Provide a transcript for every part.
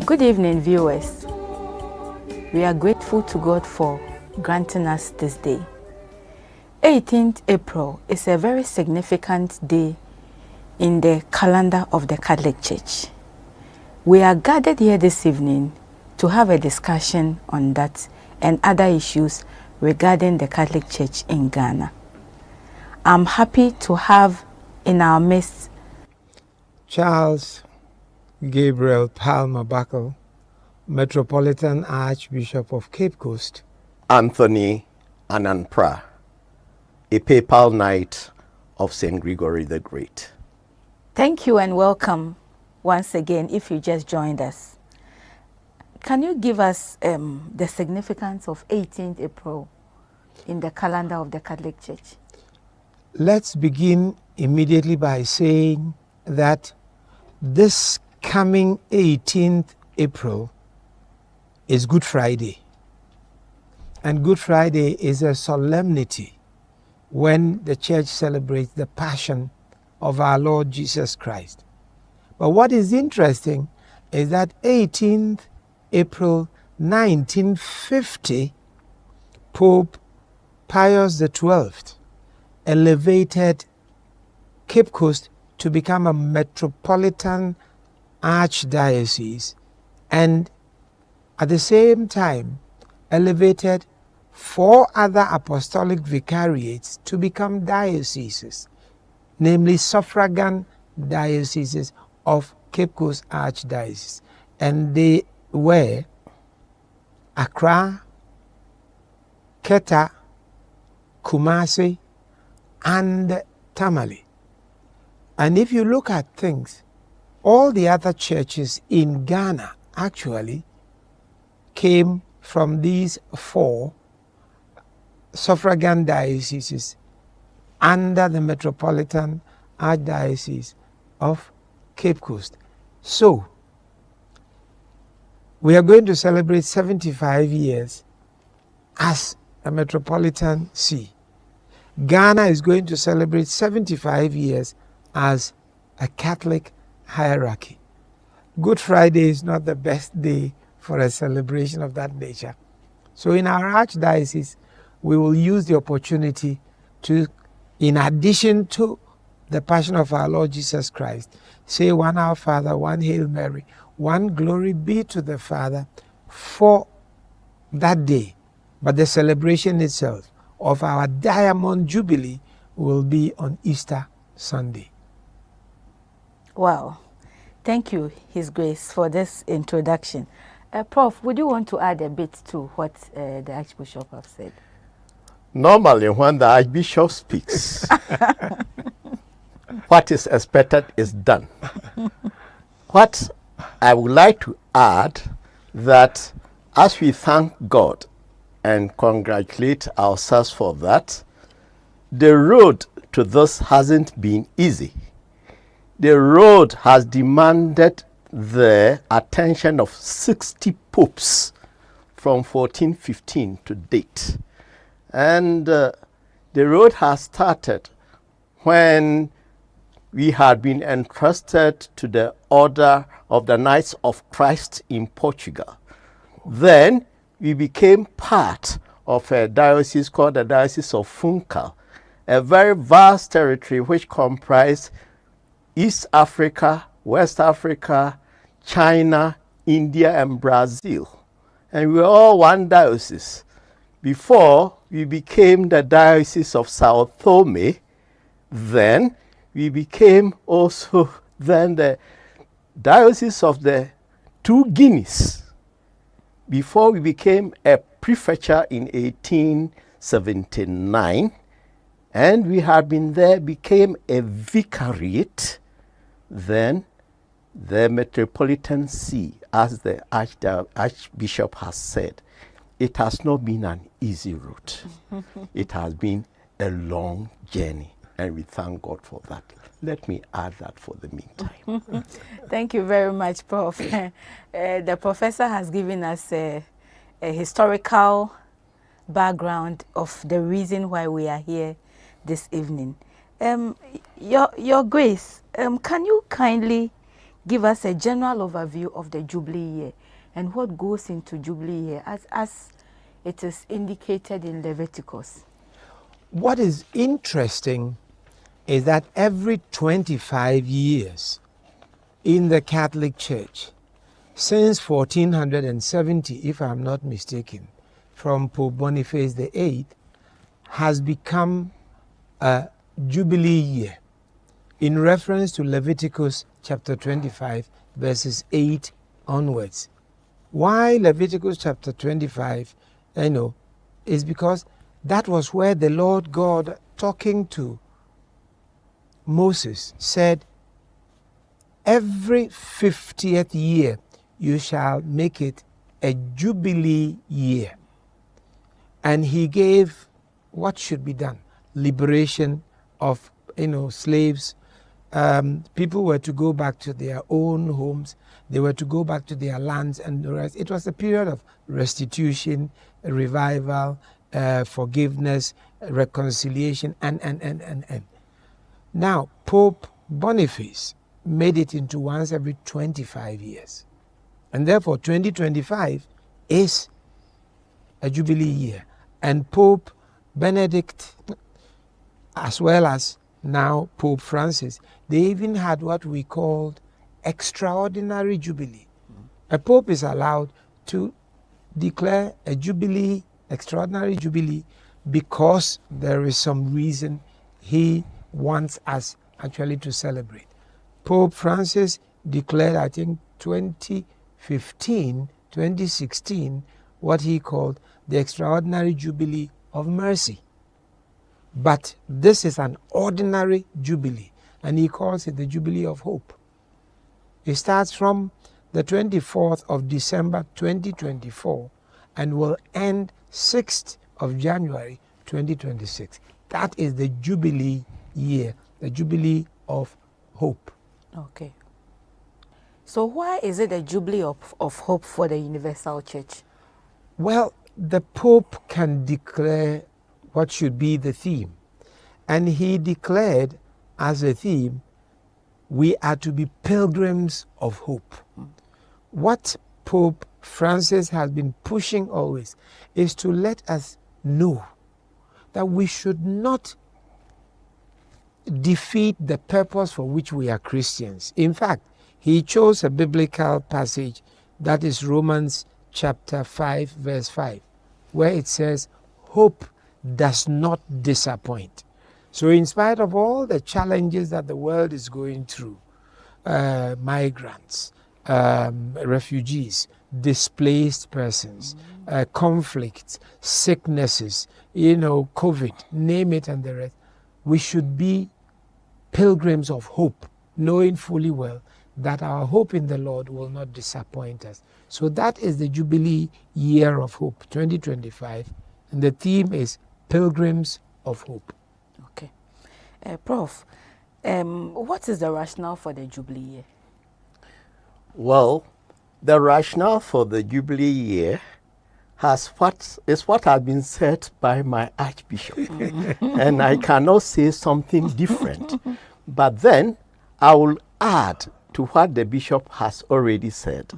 Good evening, viewers. We are grateful to God for granting us this day. 18th April is a very significant day in the calendar of the Catholic Church. We are gathered here this evening to have a discussion on that and other issues regarding the Catholic Church in Ghana. I'm happy to have in our midst Charles Gabriel Palmer Buckle, Metropolitan Archbishop of Cape Coast. Anthony Ananpra, a papal knight of St. Gregory the Great. Thank you and welcome once again if you just joined us. Can you give us the significance of 18th April in the calendar of the Catholic Church? Let's begin immediately by saying that this coming 18th April is Good Friday. And Good Friday is a solemnity when the church celebrates the passion of our Lord Jesus Christ. But what is interesting is that 18th April 1950, Pope Pius XII elevated Cape Coast to become a metropolitan archdiocese, and at the same time elevated 4 other apostolic vicariates to become dioceses, namely suffragan dioceses of Cape Coast Archdiocese. And they were Accra, Keta, Kumasi, and Tamale. And if you look at things, all the other churches in Ghana actually came from these 4 suffragan dioceses under the Metropolitan Archdiocese of Cape Coast. So, we are going to celebrate 75 years as a metropolitan see. Ghana is going to celebrate 75 years as a Catholic hierarchy. Good Friday is not the best day for a celebration of that nature. So in our archdiocese, we will use the opportunity to, in addition to the Passion of our Lord Jesus Christ, say one Our Father, one Hail Mary, one Glory be to the Father for that day. But the celebration itself of our Diamond Jubilee will be on Easter Sunday. Wow. Thank you, His Grace, for this introduction. Prof, would you want to add a bit to what the Archbishop has said? Normally, when the Archbishop speaks, what is expected is done. What I would like to add, that as we thank God and congratulate ourselves for that, the road to this hasn't been easy. The road has demanded the attention of 60 popes from 1415 to date. And the road has started when we had been entrusted to the Order of the Knights of Christ in Portugal. Then we became part of a diocese called the Diocese of Funchal, a very vast territory which comprised East Africa, West Africa, China, India, and Brazil. And we were all one diocese before we became the Diocese of Sao Tome. Then we became also then the Diocese of the Two Guineas, before we became a prefecture in 1879, and we had been there, became a vicariate, then the Metropolitan See, as the Archbishop has said, it has not been an easy route. It has been a long journey, and we thank God for that. Let me add that for the meantime. Thank you very much, Prof. The professor has given us a historical background of the reason why we are here this evening. Your Grace, can you kindly give us a general overview of the Jubilee year and what goes into Jubilee year as it is indicated in Leviticus? What is interesting is that every 25 years in the Catholic Church, since 1470, if I'm not mistaken, from Pope Boniface VIII, has become a Jubilee year in reference to Leviticus chapter 25, verses 8 onwards. Why Leviticus chapter 25, is because that was where the Lord God, talking to Moses, said, every 50th year you shall make it a Jubilee year. And he gave what should be done. Liberation of slaves. People were to go back to their own homes. They were to go back to their lands and the rest. It was a period of restitution, revival, forgiveness, reconciliation, and. Now, Pope Boniface made it into once every 25 years. And therefore, 2025 is a Jubilee year. And Pope Benedict, as well as now Pope Francis, they even had what we called extraordinary Jubilee. A Pope is allowed to declare a Jubilee, extraordinary Jubilee, because there is some reason he wants us actually to celebrate. Pope Francis declared, I think, 2016, what he called the Extraordinary Jubilee of Mercy. But this is an ordinary Jubilee, and he calls it the Jubilee of Hope. It starts from the 24th of December 2024 and will end 6th of January 2026. That is the Jubilee year, the Jubilee of Hope. Okay. So why is it a Jubilee of Hope for the Universal Church? Well, the Pope can declare what should be the theme. And he declared as a theme, we are to be pilgrims of hope. What Pope Francis has been pushing always is to let us know that we should not defeat the purpose for which we are Christians. In fact, he chose a biblical passage that is Romans chapter 5, verse 5, where it says, hope does not disappoint. So in spite of all the challenges that the world is going through, migrants, refugees, displaced persons, conflicts, sicknesses, COVID, name it and the rest, we should be pilgrims of hope, knowing fully well that our hope in the Lord will not disappoint us. So that is the Jubilee Year of Hope, 2025, and the theme is Pilgrims of Hope. Okay. Prof, what is the rationale for the Jubilee Year? Well, the rationale for the Jubilee Year is what has been said by my Archbishop. And I cannot say something different. But then I will add to what the Bishop has already said,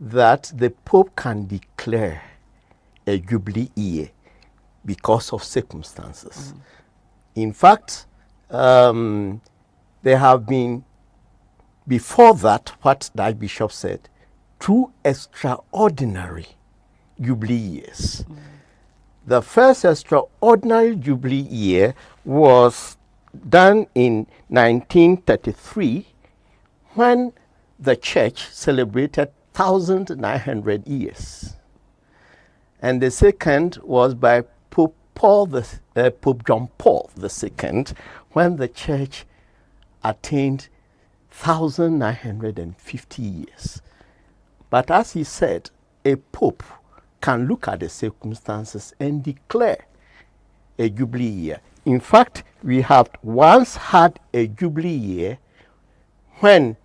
that the Pope can declare a Jubilee Year because of circumstances. In fact, there have been, before that, what the Archbishop said, 2 extraordinary Jubilee years. The first extraordinary Jubilee year was done in 1933 when the church celebrated 1,900 years. And the second was by Pope John Paul II, when the church attained 1,950 years. But as he said, a pope can look at the circumstances and declare a jubilee year. In fact, we have once had a jubilee year when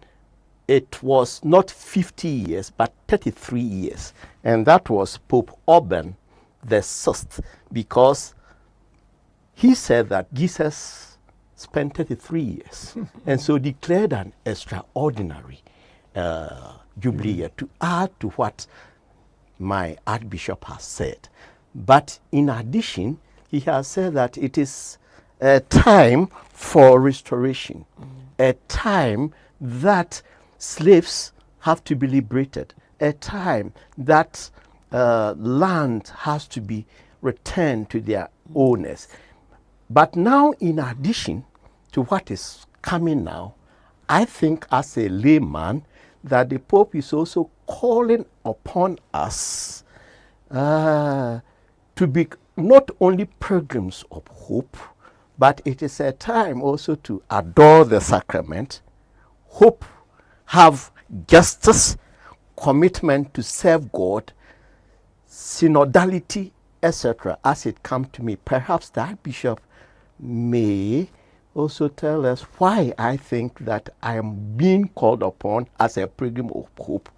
it was not 50 years, but 33 years. And that was Pope Urban VI, because he said that Jesus spent 33 years and so declared an extraordinary jubilee year to add to what my Archbishop has said. But in addition, he has said that it is a time for restoration, a time that slaves have to be liberated, a time that land has to be returned to their owners. But now, in addition to what is coming now, I think as a layman that the Pope is also calling upon us to be not only pilgrims of hope, but it is a time also to adore the sacrament, hope, have justice, commitment to serve God, synodality, etc. As it comes to me, perhaps the Archbishop may also tell us why I think that I am being called upon as a pilgrim of hope,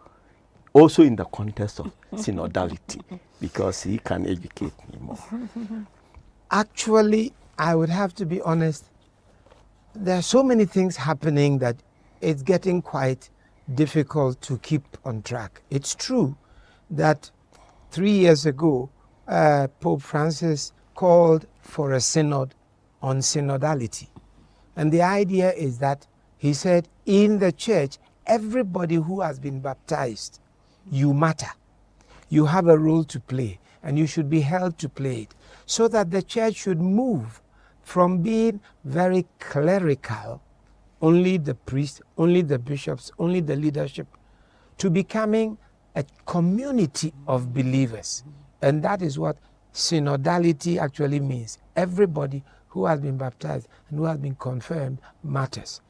also in the context of synodality, because he can educate me more. Actually, I would have to be honest, there are so many things happening that it's getting quite difficult to keep on track. It's true that 3 years ago, Pope Francis called for a synod on synodality. And the idea is that he said, in the church, everybody who has been baptized, you matter. You have a role to play, and you should be held to play it, so that the church should move from being very clerical, only the priests, only the bishops, only the leadership, to becoming a community of believers. And that is what synodality actually means. Everybody who has been baptized and who has been confirmed matters.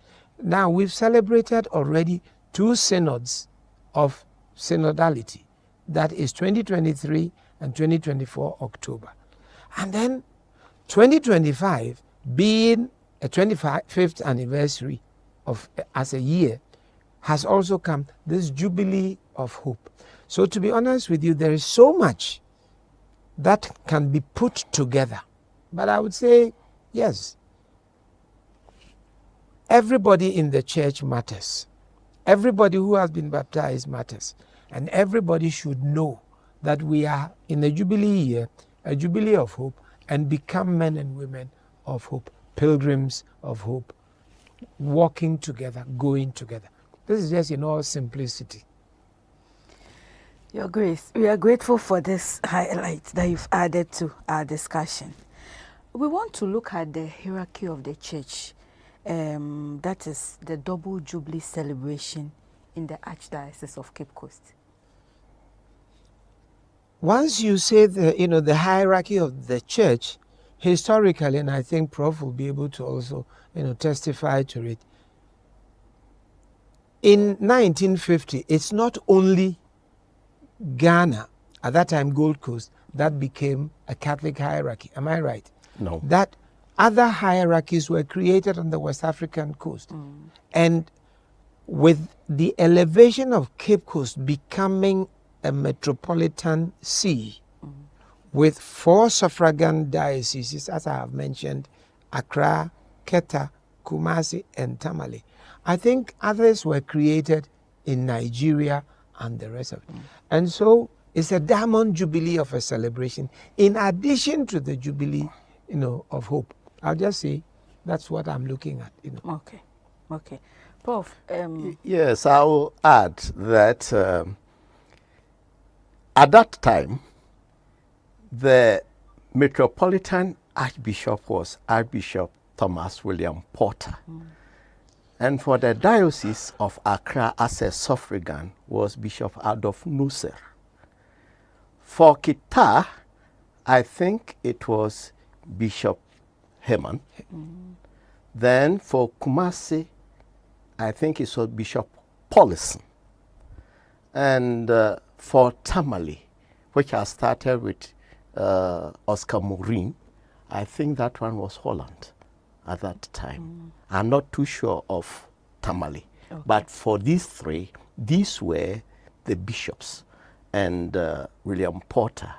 Now, we've celebrated already 2 synods of synodality. That is 2023 and 2024 October. And then 2025 being a 25th anniversary of as a year has also come, this Jubilee of Hope. So to be honest with you, there is so much that can be put together. But I would say, yes, everybody in the church matters. Everybody who has been baptized matters. And everybody should know that we are in a Jubilee year, a Jubilee of hope, and become men and women of hope, pilgrims of hope, walking together, going together. This is just in all simplicity. Your Grace, we are grateful for this highlight that you've added to our discussion. We want to look at the hierarchy of the church, that is the double Jubilee celebration in the Archdiocese of Cape Coast. Once you say the hierarchy of the church, historically, and I think Prof will be able to also testify to it. In 1950, it's not only Ghana, at that time Gold Coast, that became a Catholic hierarchy. Am I right? No. That other hierarchies were created on the West African coast. And with the elevation of Cape Coast becoming a metropolitan see, with 4 suffragan dioceses, as I have mentioned, Accra, Keta, Kumasi, and Tamale. I think others were created in Nigeria and the rest of it. And so it's a Diamond Jubilee of a celebration, in addition to the Jubilee, of hope. I'll just say that's what I'm looking at. Okay. Prof. Yes, I will add that at that time, the Metropolitan Archbishop was Archbishop Thomas William Porter. And for the Diocese of Accra as a suffragan was Bishop Adolf Nusser. For Kita, I think it was Bishop Heman. Then for Kumasi, I think it was Bishop Paulison. And for Tamale, which I started with Oscar Morin, I think that one was Holland at that time. I'm not too sure of Tamale. Okay. But for these three, these were the bishops. And William Porter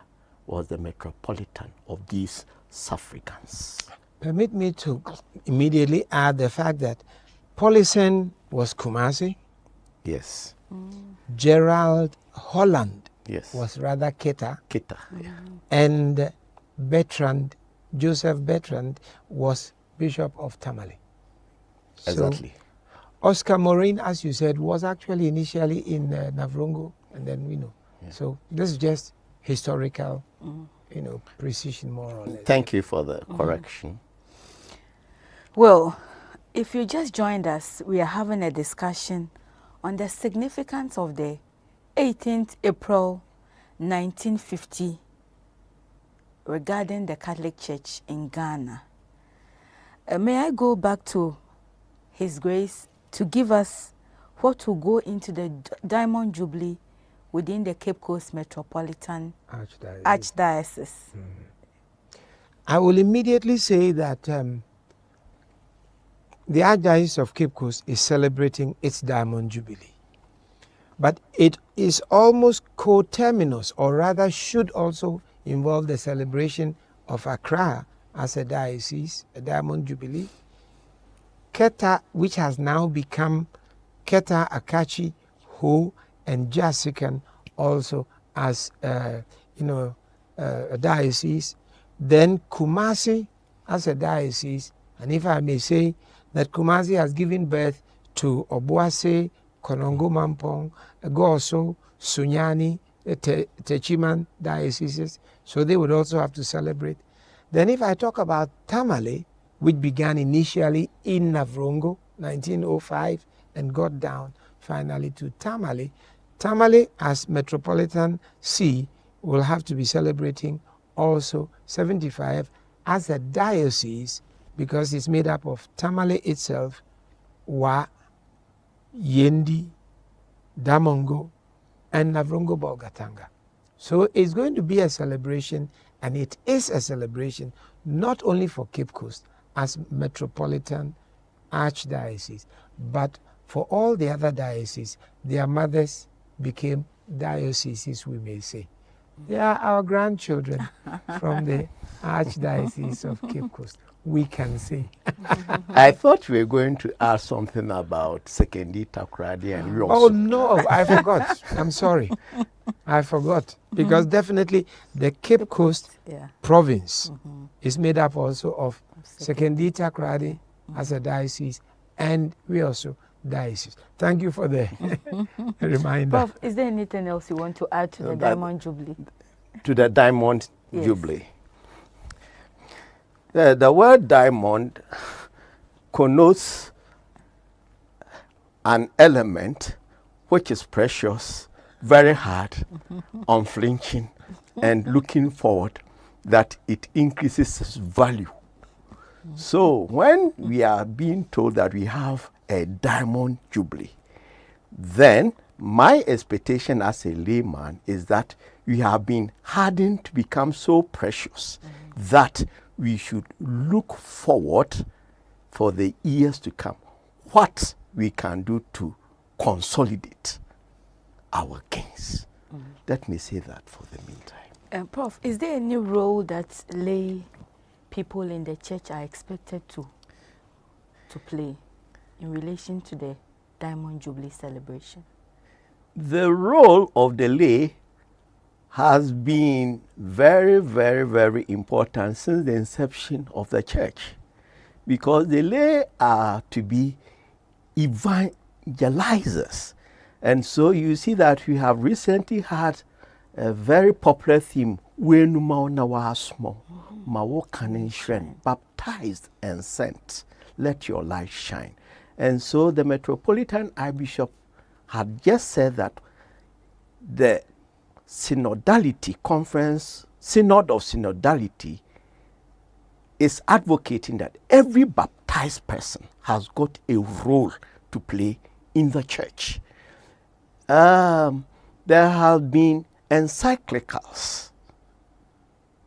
was the metropolitan of these suffragans. Permit me to immediately add the fact that Paulison was Kumasi. Yes. Gerald Holland yes. was rather Kita. Kita, yeah. And Bertrand, Joseph Bertrand, was Bishop of Tamale. Exactly. So, Oscar Morin, as you said, was actually initially in Navrongo, and then we know. Yeah. So this is just historical, precision more or less. Thank you for the correction. Well, if you just joined us, we are having a discussion on the significance of the 18th April 1950 regarding the Catholic Church in Ghana. May I go back to His Grace to give us what will go into the Diamond Jubilee within the Cape Coast Metropolitan Archdiocese? I will immediately say that the Archdiocese of Cape Coast is celebrating its Diamond Jubilee. But it is almost coterminous, or rather should also involve the celebration of Accra as a diocese, a Diamond Jubilee. Keta, which has now become Keta, Akachi, Ho, and Jasikan, also as a diocese. Then Kumasi as a diocese, and if I may say that Kumasi has given birth to Obuase, Konongo Mampong, Goso, Sunyani, Techiman dioceses, so they would also have to celebrate. Then if I talk about Tamale, which began initially in Navrongo, 1905, and got down finally to Tamale, Tamale as Metropolitan See will have to be celebrating also 75 as a diocese, because it's made up of Tamale itself, Wa, Yendi, Damongo, and Navrongo Bolgatanga. So it's going to be a celebration, and it is a celebration not only for Cape Coast as Metropolitan Archdiocese, but for all the other dioceses. Their mothers became dioceses, we may say. They are our grandchildren from the Archdiocese of Cape Coast, we can say. I thought we were going to ask something about Sekendi, Takoradi, and Yosu. Oh, no, I forgot. I'm sorry. I forgot. Because definitely the Cape Coast province is made up also of Sekendi, Takoradi as a diocese, and we also diocese. Thank you for the reminder. Prof, is there anything else you want to add to the Diamond Jubilee? To the Diamond Jubilee. The word diamond connotes an element which is precious, very hard, unflinching, and looking forward that it increases its value. So when we are being told that we have a Diamond Jubilee, then my expectation as a layman is that we have been hardened to become so precious that we should look forward for the years to come, what we can do to consolidate our gains. Let me say that for the meantime. Prof, is there any role that lay people in the church are expected to play in relation to the Diamond Jubilee celebration? The role of the lay has been very, very, very important since the inception of the church, because the lay are to be evangelizers. And so you see that we have recently had a very popular theme, baptized and sent, let your light shine. And so the Metropolitan Archbishop had just said that the synodality conference, synod of synodality, is advocating that every baptized person has got a role to play in the church. There have been encyclicals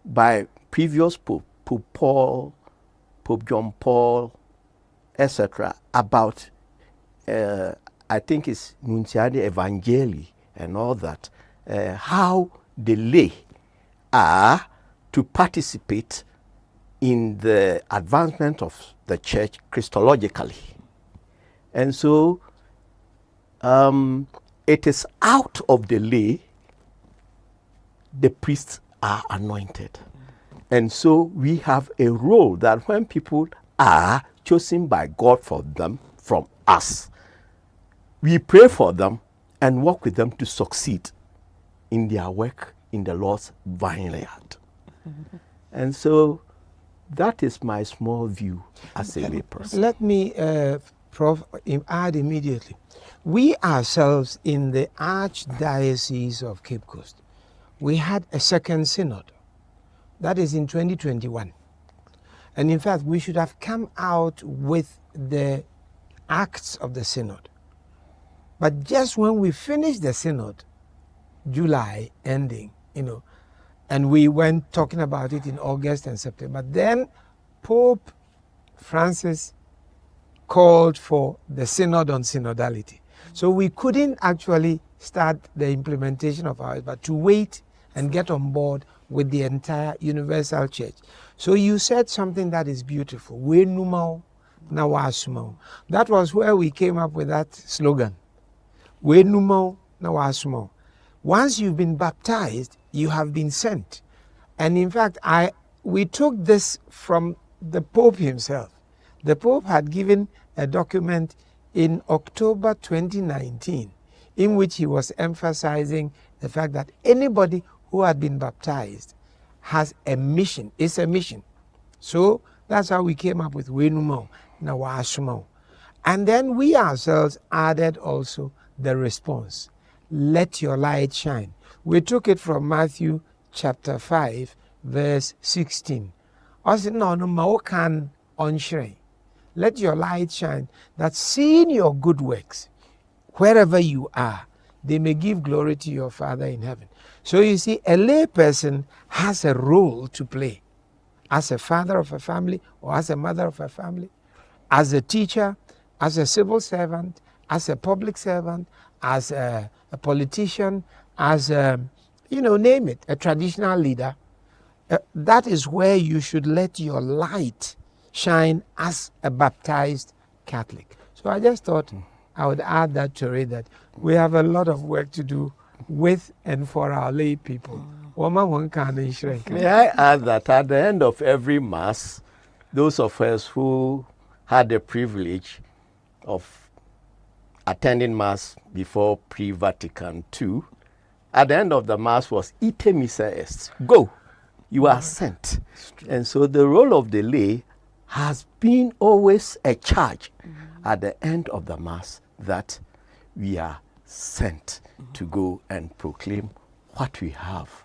by previous Pope Paul, Pope John Paul, etc., about, I think it's Nuntiade Evangelii and all that, how the lay are to participate in the advancement of the church Christologically. And so it is out of the lay the priests are anointed. And so we have a role that when people are chosen by God for them, from us, we pray for them and work with them to succeed in their work in the Lord's vineyard. And so that is my small view as a layperson. Let me, Prof, add immediately. We ourselves in the Archdiocese of Cape Coast, we had a second synod. That is in 2021. And in fact, we should have come out with the acts of the synod. But just when we finished the synod, July ending, and we went talking about it in August and September, then Pope Francis called for the synod on synodality. So we couldn't actually start the implementation of ours, but to wait and get on board with the entire universal church. So you said something that is beautiful. We numao na wasumao. That was where we came up with that slogan. We numao na wasumao. Once you've been baptized, you have been sent. And in fact, we took this from the Pope himself. The Pope had given a document in October 2019 in which he was emphasizing the fact that anybody who had been baptized has a mission. It's a mission. So that's how we came up with Wenumo Nawashumo. And then we ourselves added also the response. Let your light shine. We took it from Matthew chapter 5, verse 16. Let your light shine, that seeing your good works, wherever you are, they may give glory to your Father in heaven. So you see, a lay person has a role to play as a father of a family or as a mother of a family, as a teacher, as a civil servant, as a public servant, as a politician, as name it, a traditional leader. That is where you should let your light shine as a baptized Catholic. So I just thought I would add that to it, that we have a lot of work to do with and for our lay people. May I add that at the end of every Mass, those of us who had the privilege of attending Mass before pre-Vatican II, at the end of the Mass was Ite Missa Est. Go, you are sent. And so the role of the lay has been always a charge at the end of the Mass that we are sent to go and proclaim what we have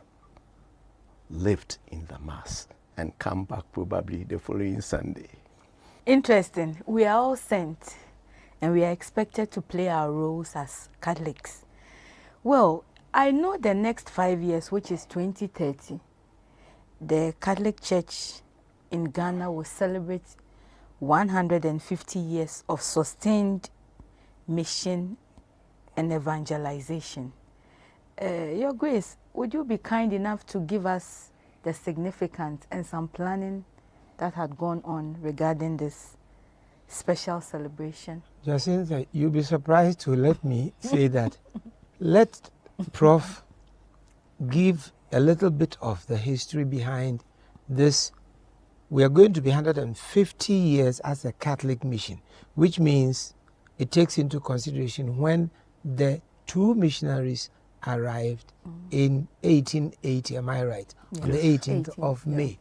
lived in the Mass and come back probably the following Sunday. Interesting. We are all sent and we are expected to play our roles as Catholics. Well, I know the next 5 years, which is 2030, the Catholic Church in Ghana will celebrate 150 years of sustained mission and evangelization. Your Grace, would you be kind enough to give us the significance and some planning that had gone on regarding this special celebration? Jacinta, you'll be surprised to let me say that. Let Prof give a little bit of the history behind this. We are going to be 150 years as a Catholic mission, which means it takes into consideration when the two missionaries arrived in 1880, am I right? Yes. On the 18th of May.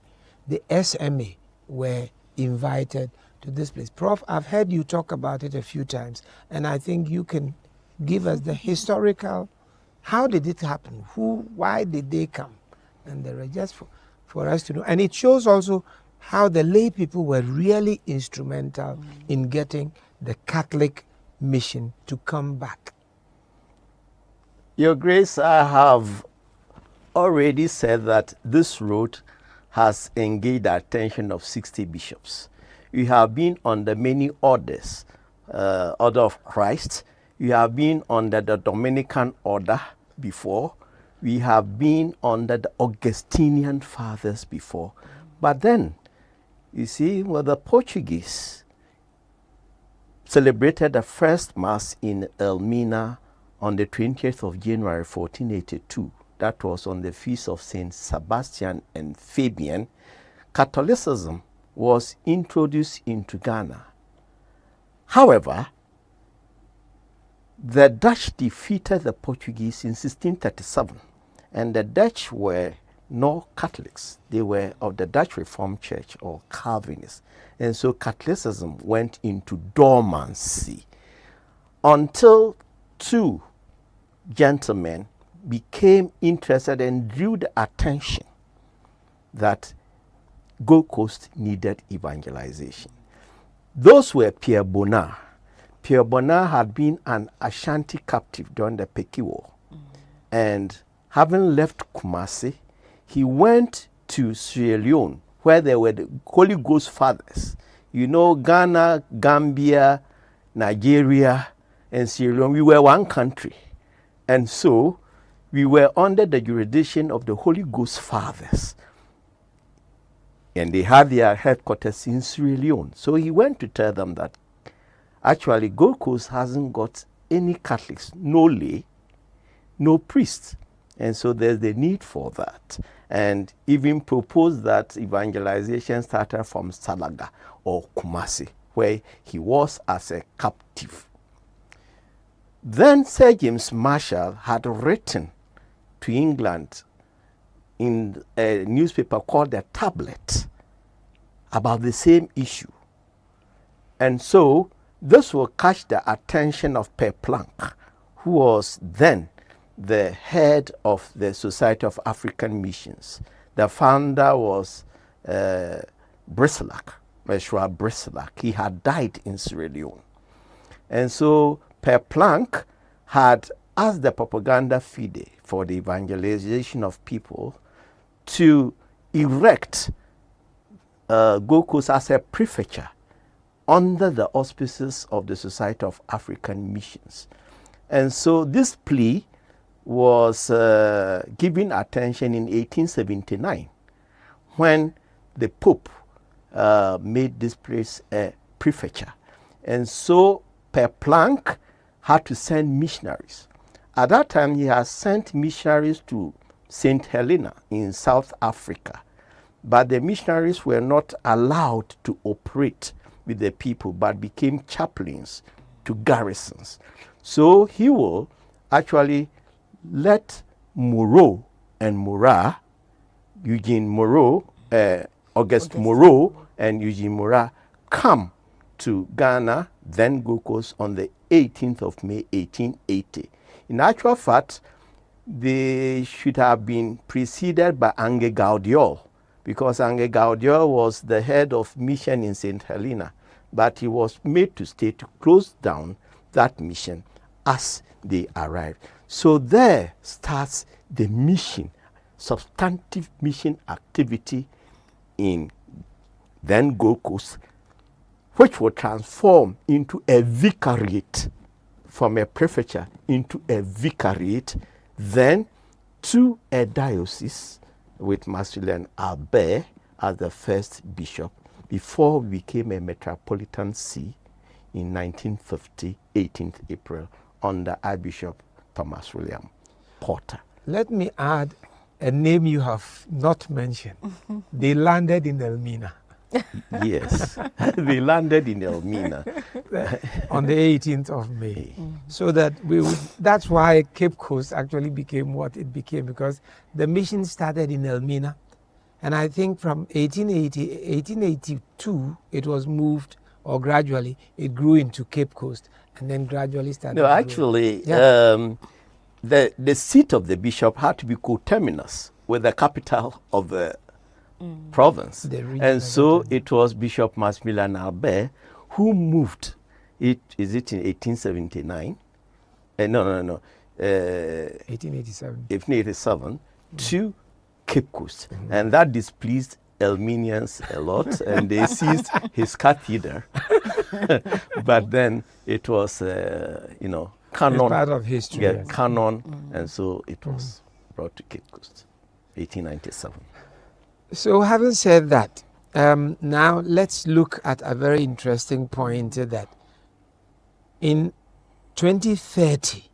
The SMA were invited to this place. Prof, I've heard you talk about it a few times, and I think you can give us the historical, how did it happen? Why did they come? And the rest, just for us to know. And it shows also how the lay people were really instrumental in getting the Catholic mission to come back. Your Grace, I have already said that this road has engaged the attention of 60 bishops. You have been under many orders, Order of Christ. You have been under the Dominican order before. We have been under the Augustinian fathers before. But then, you see, well, the Portuguese celebrated the first Mass in Elmina on the 20th of January 1482. That was on the feast of Saint Sebastian and Fabian. Catholicism was introduced into Ghana. However, the Dutch defeated the Portuguese in 1637, and the Dutch were no Catholics. They were of the Dutch Reformed Church or Calvinists. And so Catholicism went into dormancy until two gentlemen became interested and drew the attention that Gold Coast needed evangelization. Those were Pierre Bonnard. Pierre Bonnard had been an Ashanti captive during the Peki War. And having left Kumasi, he went to Sierra Leone, where there were the Holy Ghost fathers. You know, Ghana, Gambia, Nigeria, and Sierra Leone, we were one country. And so we were under the jurisdiction of the Holy Ghost fathers. And they had their headquarters in Sierra Leone. So he went to tell them that actually Gold Coast hasn't got any Catholics, no lay, no priests. And so there's the need for that. And even proposed that evangelization started from Salaga or Kumasi, where he was as a captive. Then Sir James Marshall had written to England in a newspaper called The Tablet about the same issue. And so this will catch the attention of Per Planck, who was then the head of the Society of African Missions. The founder was Briselac, Meshua Briselac. He had died in Sierra Leone. And so Per Planck had asked the propaganda fide for the evangelization of people to erect Gold Coast as a prefecture under the auspices of the Society of African Missions. And so this plea was given attention in 1879 when the Pope made this place a prefecture. And so Per Planck had to send missionaries. At that time, he had sent missionaries to St. Helena in South Africa, but the missionaries were not allowed to operate with the people, but became chaplains to garrisons. So he will actually let Moreau and Murat, Auguste Moreau and Eugene Murat come to Ghana, then Gold Coast, on the 18th of May, 1880. In actual fact, they should have been preceded by Ange Gaudiol, because Ange Gaudiol was the head of mission in St. Helena, but he was made to stay to close down that mission as they arrived. So there starts the mission, substantive mission activity in then Gold Coast, which will transform into a vicariate, from a prefecture into a vicariate, then to a diocese with Maximilien Albert as the first bishop, before we became a metropolitan see in 1950, 18th April, under Archbishop Thomas William Porter. Let me add a name you have not mentioned. They landed in Elmina. Yes, they landed in Elmina on the 18th of May. So that that's why Cape Coast actually became what it became, because the mission started in Elmina, and I think from 1882 it was moved or gradually it grew into Cape Coast and then gradually started No, growing? actually, Yeah. the seat of the bishop had to be coterminous with the capital of the province. The region And of so the- it was Bishop Maximilian Albert who moved it, is it in 1879? No. 1887. 1887 to Cape Coast. And that displeased Elminians a lot, and they seized his cathedral. But then it was, canon. It's part of history. Yeah, yes. canon, and so it was brought to Cape Coast, 1897. So having said that, now let's look at a very interesting point that in 2030,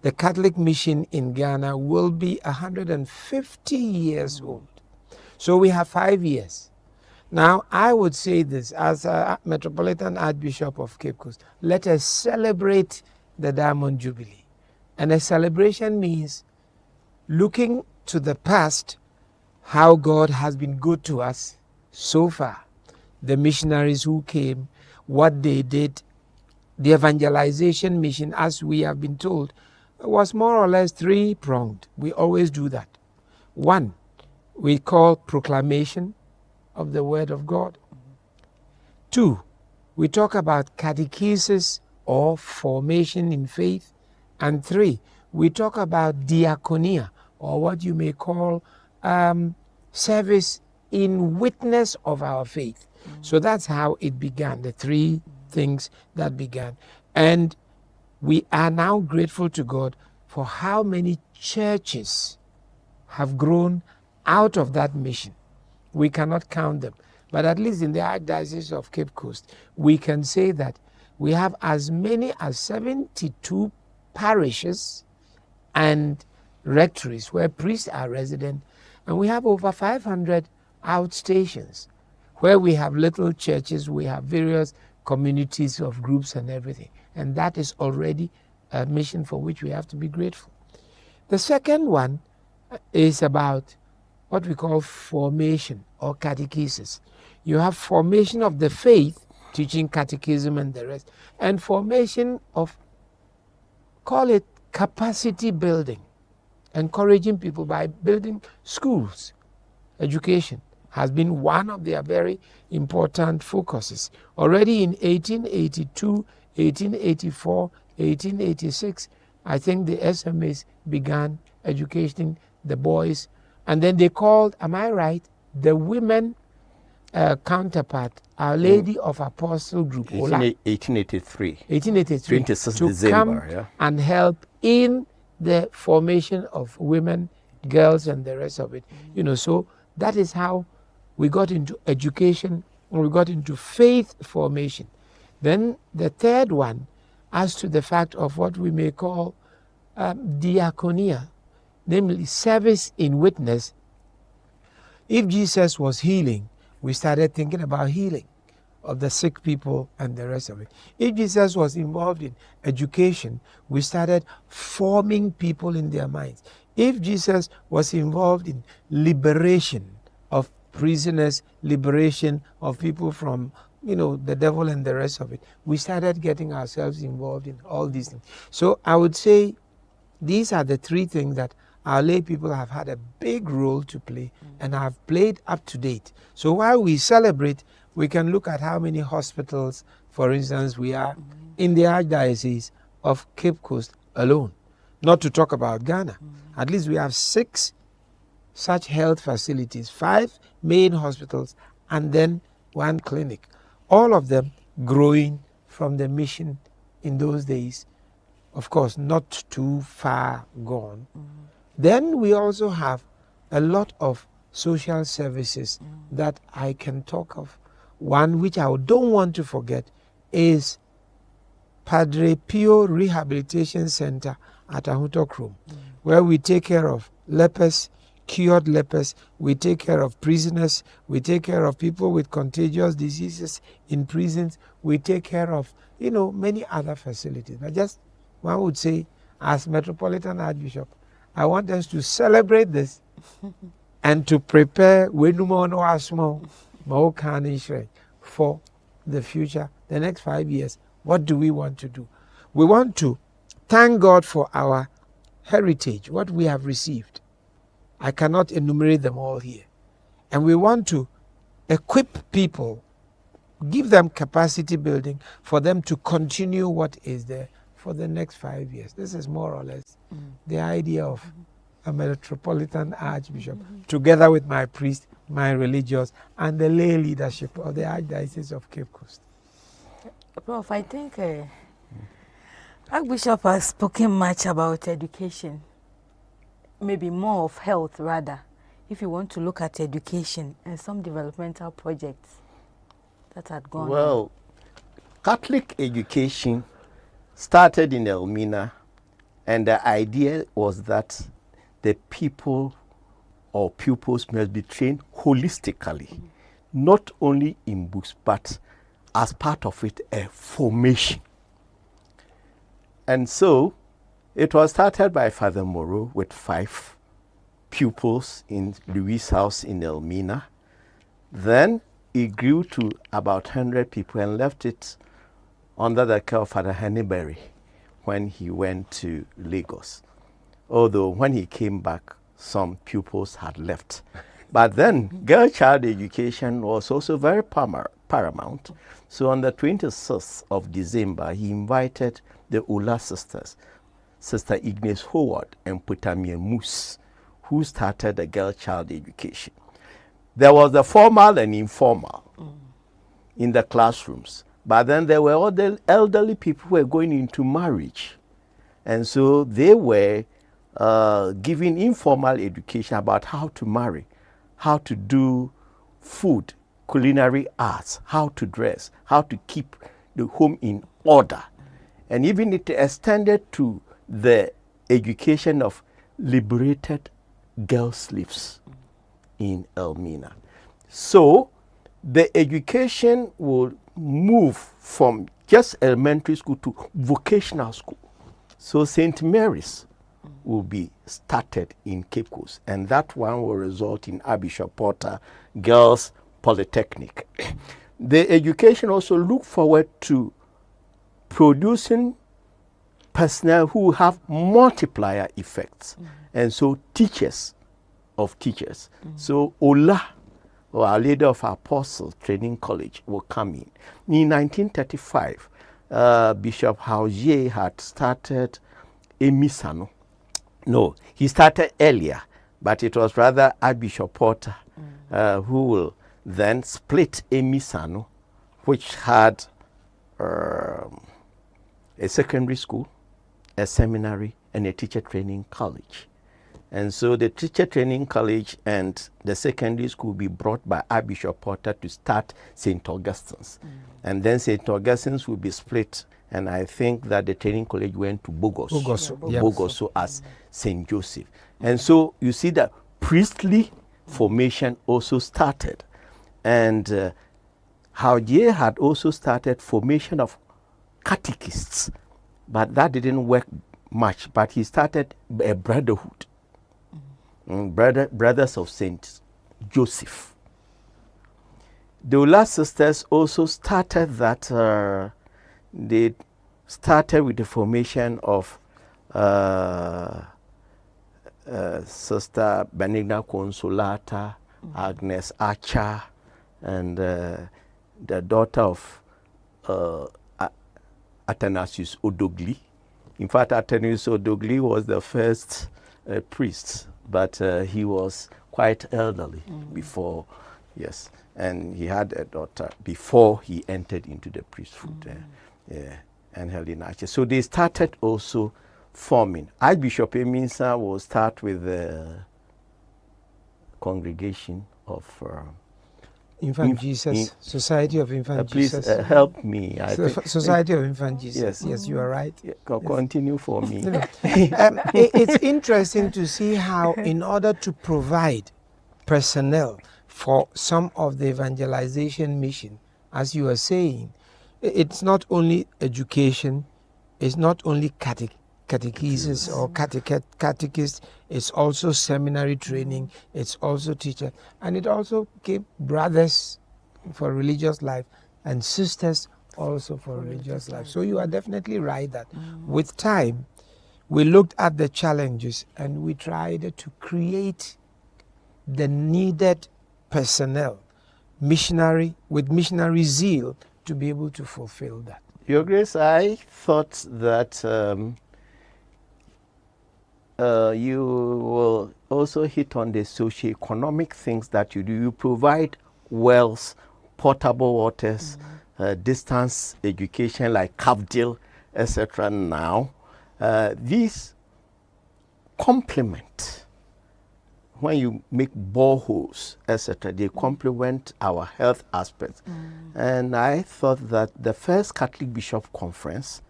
the Catholic mission in Ghana will be 150 years old. So we have 5 years. Now, I would say this as a Metropolitan Archbishop of Cape Coast, let us celebrate the Diamond Jubilee. And a celebration means looking to the past, how God has been good to us so far. The missionaries who came, what they did, the evangelization mission, as we have been told, was more or less three-pronged. We always do that. One, we call proclamation of the Word of God. Two, we talk about catechesis or formation in faith. And three, we talk about diaconia, or what you may call service in witness of our faith. So that's how it began, the three things that began. And we are now grateful to God for how many churches have grown out of that mission. We cannot count them. But at least in the Archdiocese of Cape Coast, we can say that we have as many as 72 parishes and rectories where priests are resident, and we have over 500 outstations where we have little churches, we have various communities of groups and everything. And that is already a mission for which we have to be grateful. The second one is about what we call formation or catechesis. You have formation of the faith, teaching catechism and the rest, and formation of, call it capacity building, encouraging people by building schools. Education has been one of their very important focuses. Already in 1882, 1884, 1886, I think the SMAs began educating the boys, and then they called, am I right, the women counterpart, Our Lady of Apostle Group, 1883. 1883, 26th to December, come yeah. and help in the formation of women, girls, and the rest of it. You know, so that is how we got into education, and we got into faith formation. Then the third one, as to the fact of what we may call diaconia, namely service in witness. If Jesus was healing, we started thinking about healing of the sick people and the rest of it. If Jesus was involved in education, we started forming people in their minds. If Jesus was involved in liberation of prisoners, liberation of people from, the devil and the rest of it, we started getting ourselves involved in all these things. So I would say these are the three things that our lay people have had a big role to play and have played up to date. So while we celebrate, we can look at how many hospitals, for instance, we are in the Archdiocese of Cape Coast alone. Not to talk about Ghana. At least we have 6 such health facilities, 5 main hospitals, and then 1 clinic. All of them growing from the mission in those days. Of course, not too far gone. Then we also have a lot of social services that I can talk of. One which I don't want to forget is Padre Pio Rehabilitation Center at Ahutokrom, where we take care of lepers, cured lepers, we take care of prisoners, we take care of people with contagious diseases in prisons, we take care of, many other facilities. But just one would say, as Metropolitan Archbishop, I want us to celebrate this and to prepare for the future, the next 5 years, what do we want to do? We want to thank God for our heritage, what we have received. I cannot enumerate them all here. And we want to equip people, give them capacity building for them to continue what is there for the next 5 years. This is more or less the idea of a metropolitan archbishop, together with my priest, my religious, and the lay leadership of the Archdiocese of Cape Coast. Prof, I think Archbishop has spoken much about education, maybe more of health rather, if you want to look at education and some developmental projects that had gone on. Well, Catholic education started in Elmina, and the idea was that the people or pupils must be trained holistically, not only in books, but as part of it, a formation. And so it was started by Father Moreau with 5 pupils in Louis' house in Elmina. Then it grew to about 100 people and left it under the care of Father Henneberry when he went to Lagos. Although when he came back, some pupils had left. But then girl child education was also very paramount. So on the 26th of December, he invited the Ola sisters, Sister Ignace Howard and Putamia Moose, who started the girl child education. There was the formal and informal in the classrooms. But then there were all the elderly people who were going into marriage. And so they were giving informal education about how to marry, how to do food, culinary arts, how to dress, how to keep the home in order. And even it extended to the education of liberated girl slaves in Elmina. So the education would move from just elementary school to vocational school. So St. Mary's will be started in Cape Coast, and that one will result in Archbishop Porter Girls Polytechnic. The education also look forward to producing personnel who have multiplier effects, and so teachers of teachers. So Ola, or Our Lady of Apostles Training College, will come in. In 1935, Bishop Haugier had started Emisano. No, he started earlier, but it was rather Archbishop Porter who will then split Emisano, which had a secondary school, a seminary, and a teacher training college. And so the teacher training college and the secondary school will be brought by Archbishop Porter to start St. Augustine's. And then St. Augustine's will be split, and I think that the training college went to Bogoso as St. Joseph. And so you see that priestly formation also started. And Haugier had also started formation of catechists, but that didn't work much. But he started a brotherhood, brothers of St. Joseph. The Ola sisters also started that, they started with the formation of Sister Benigna Consolata, Agnes Archer, and the daughter of Athanasius Odogli. In fact, Athanasius Odogli was the first priest, but he was quite elderly before, yes, and he had a daughter before he entered into the priesthood, and Helena Archer. So they started also forming. Archbishop Eminsa will start with the congregation of Infant Jesus, Society of Infant please, Jesus. help me. Society of Infant Jesus. Yes, you are right. Yeah, continue for me. It's interesting to see how, in order to provide personnel for some of the evangelization mission, as you are saying, it's not only education, it's not only catechesis or catechist, it's also seminary training, it's also teacher, and it also gave brothers for religious life and sisters also for religious life. So you are definitely right that with time, we looked at the challenges and we tried to create the needed personnel, with missionary zeal, to be able to fulfill that. Your Grace, I thought that you will also hit on the socio-economic things that you do. You provide wells, portable waters, distance education like Cafdil, etc. Now, these complement, when you make boreholes, etc., they complement our health aspects. And I thought that the first Catholic Bishop Conference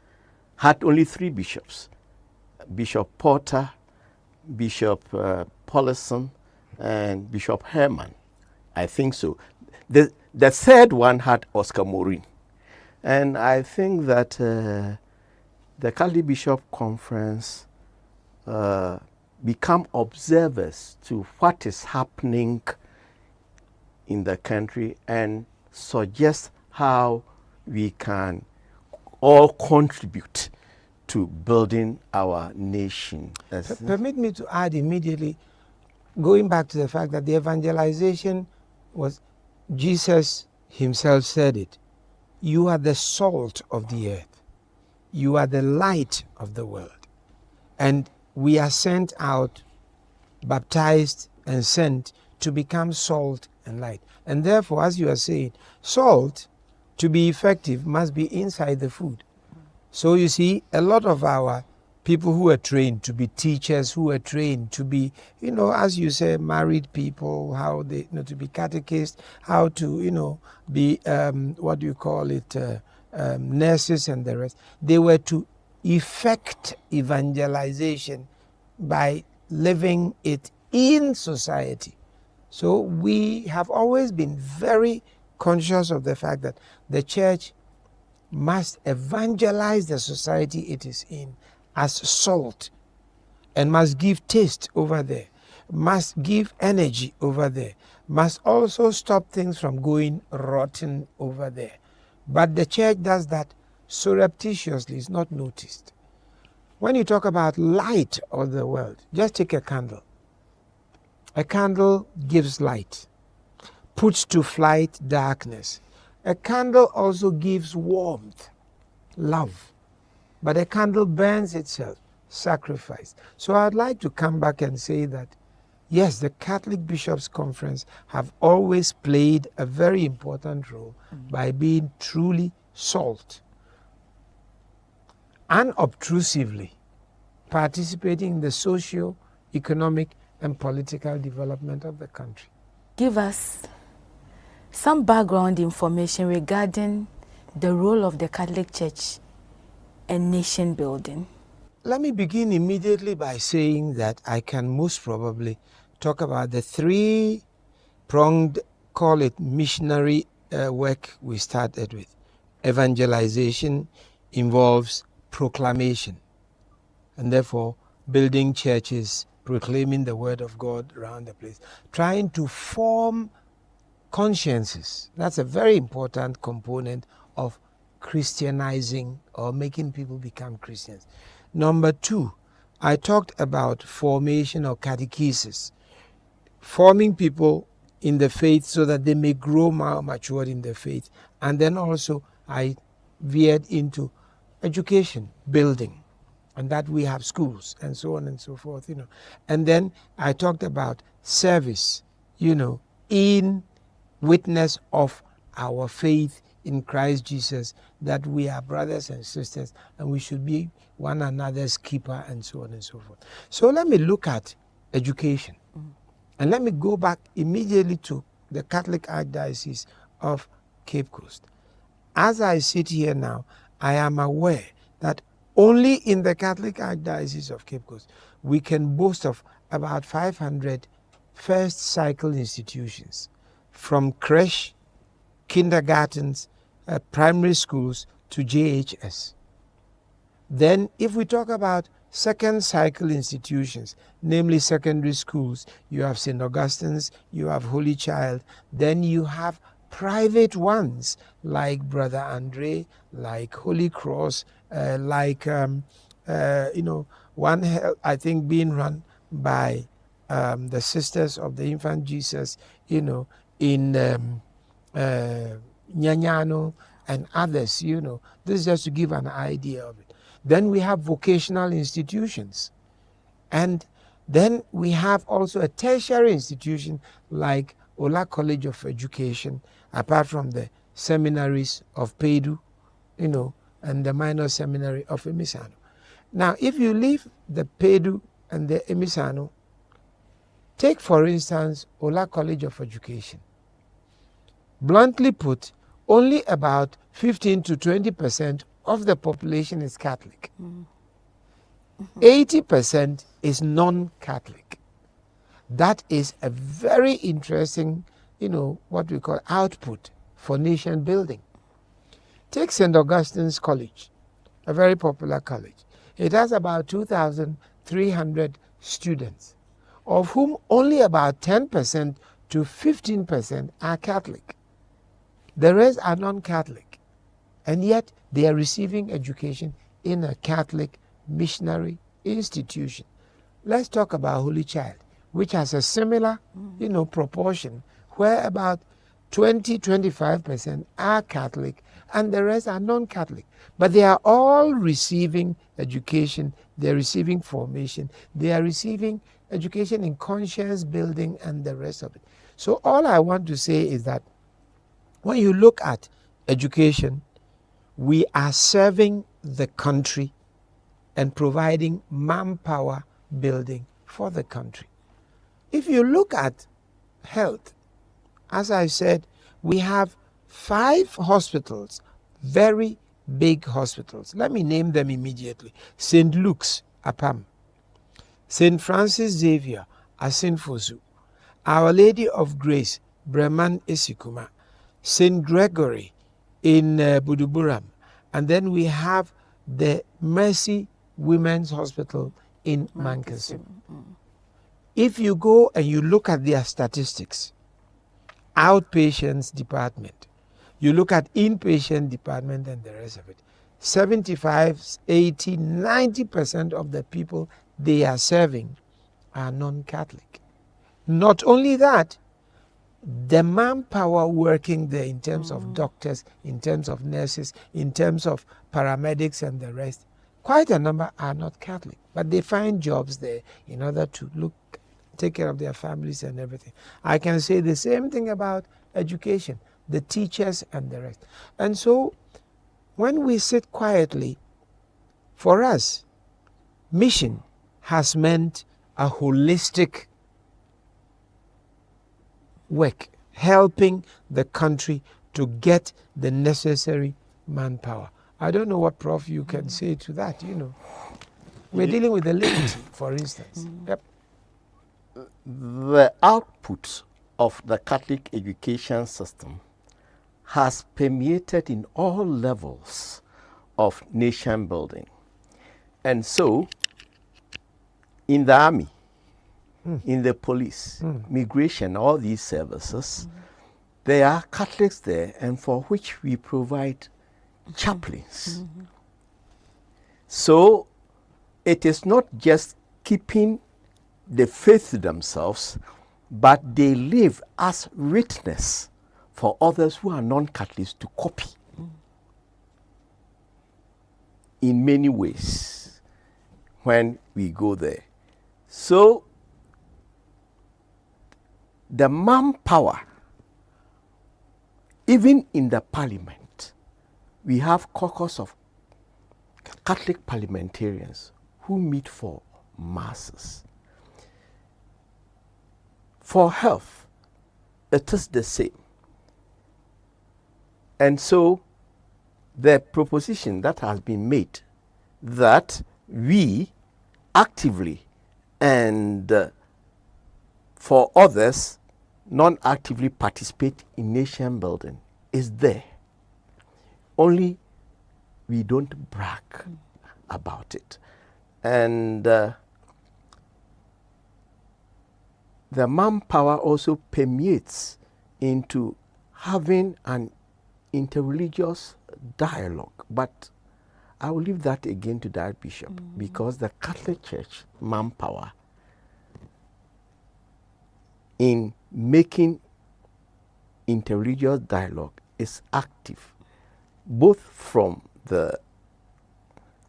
had only 3 bishops: Bishop Porter, Bishop Paulison, and Bishop Herman. I think so. The third one had Oscar Morin. And I think that the Catholic Bishop Conference become observers to what is happening in the country and suggest how we can all contribute to building our nation. Permit me to add immediately, going back to the fact that the evangelization was, Jesus himself said it, you are the salt of the earth. You are the light of the world. And we are sent out, baptized and sent to become salt and light. And therefore, as you are saying, salt, to be effective, must be inside the food. So you see, a lot of our people who are trained to be teachers, who are trained to be, as you say, married people, how they, to be catechists, how to, be, nurses and the rest. They were to effect evangelization by living it in society. So we have always been very conscious of the fact that the church must evangelize the society it is in as salt, and must give taste over there, must give energy over there, must also stop things from going rotten over there. But the church does that surreptitiously, it's not noticed. When you talk about light of the world, just take a candle. A candle gives light, puts to flight darkness. A candle also gives warmth, love. But a candle burns itself, sacrifice. So I'd like to come back and say that, yes, the Catholic Bishops' Conference have always played a very important role by being truly salt, unobtrusively participating in the socio, economic, and political development of the country. Give us some background information regarding the role of the Catholic Church in nation building. Let me begin immediately by saying that I can most probably talk about the 3-pronged, call it missionary work we started with. Evangelization involves proclamation, and therefore building churches, proclaiming the word of God around the place, trying to form consciences. That's a very important component of Christianizing or making people become Christians. Number 2, I talked about formation or catechesis, forming people in the faith so that they may grow more matured in the faith. And then also I veered into education, building, and that we have schools and so on and so forth, And then I talked about service, in witness of our faith in Christ Jesus, that we are brothers and sisters and we should be one another's keeper and so on and so forth. So let me look at education. And let me go back immediately to the Catholic Archdiocese of Cape Coast. As I sit here now, I am aware that only in the Catholic Archdiocese of Cape Coast, we can boast of about 500 first cycle institutions, from creche, kindergartens, primary schools to JHS. Then if we talk about second cycle institutions, namely secondary schools, you have St. Augustine's, you have Holy Child, then you have private ones like Brother Andre, like Holy Cross, one I think being run by the Sisters of the Infant Jesus, in Nyanyano and others, This is just to give an idea of it. Then we have vocational institutions. And then we have also a tertiary institution like Ola College of Education, apart from the seminaries of Pedu, and the minor seminary of Emisano. Now, if you leave the Pedu and the Emisano, take for instance Ola College of Education. Bluntly put, only about 15 to 20% of the population is Catholic. 80% is non-Catholic. That is a very interesting, what we call output for nation building. Take St. Augustine's College, a very popular college. It has about 2,300 students, of whom only about 10% to 15% are Catholic. The rest are non-Catholic, and yet they are receiving education in a Catholic missionary institution. Let's talk about Holy Child, which has a similar, proportion, where about 20-25% are Catholic and the rest are non-Catholic. But they are all receiving education, they are receiving formation, they are receiving education in conscience building and the rest of it. So all I want to say is that when you look at education, we are serving the country and providing manpower building for the country. If you look at health, as I said, we have 5 hospitals, very big hospitals. Let me name them immediately. St. Luke's, Apam. St. Francis Xavier, Asinfosu. Our Lady of Grace, Breman Isikuma. St. Gregory in Buduburam. And then we have the Mercy Women's Hospital in Mankasim. If you go and you look at their statistics, outpatients department, you look at inpatient department and the rest of it, 75, 80, 90% of the people they are serving are non-Catholic. Not only that, the manpower working there in terms of doctors, in terms of nurses, in terms of paramedics and the rest, quite a number are not Catholic, but they find jobs there in order to take care of their families and everything. I can say the same thing about education, the teachers and the rest. And so when we sit quietly, for us, mission has meant a holistic work, helping the country to get the necessary manpower. I don't know what, Prof, you can say to that, We're dealing with the laity, for instance. Yep. The output of the Catholic education system has permeated in all levels of nation building. And so, in the army, in the police, migration, all these services, there are Catholics there, and for which we provide chaplains. So it is not just keeping the faith to themselves, but they live as witness for others who are non-Catholics to copy in many ways when we go there. So the manpower, even in the parliament, we have caucus of Catholic parliamentarians who meet for masses. For health, it is the same. And so the proposition that has been made that we actively and for others non-actively participate in nation building is there. Only we don't brag about it. And the manpower also permeates into having an interreligious dialogue, but I will leave that again to the Archbishop, because the Catholic Church manpower in making interreligious dialogue is active, both from the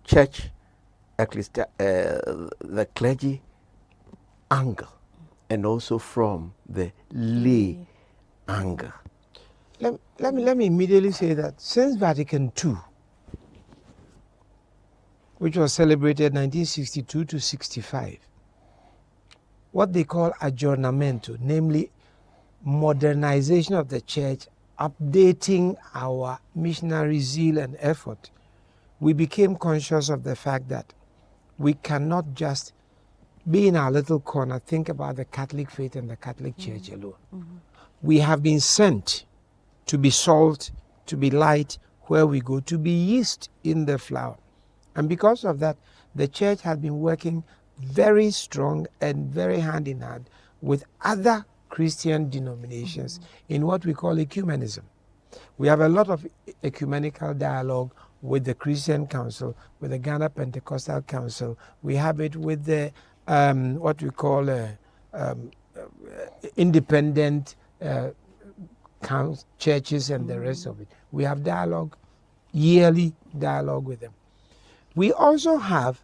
church, the clergy angle, and also from the lay angle. Let me immediately say that since Vatican II, which was celebrated 1962 to 65, what they call aggiornamento, namely modernization of the church, updating our missionary zeal and effort, we became conscious of the fact that we cannot just be in our little corner, think about the Catholic faith and the Catholic Church alone. We have been sent to be salt, to be light where we go, to be yeast in the flour. And because of that, the church has been working very strong and very hand in hand with other Christian denominations in what we call ecumenism. We have a lot of ecumenical dialogue with the Christian Council, with the Ghana Pentecostal Council. We have it with the what we call independent churches and the rest of it. We have dialogue, yearly dialogue with them. We also have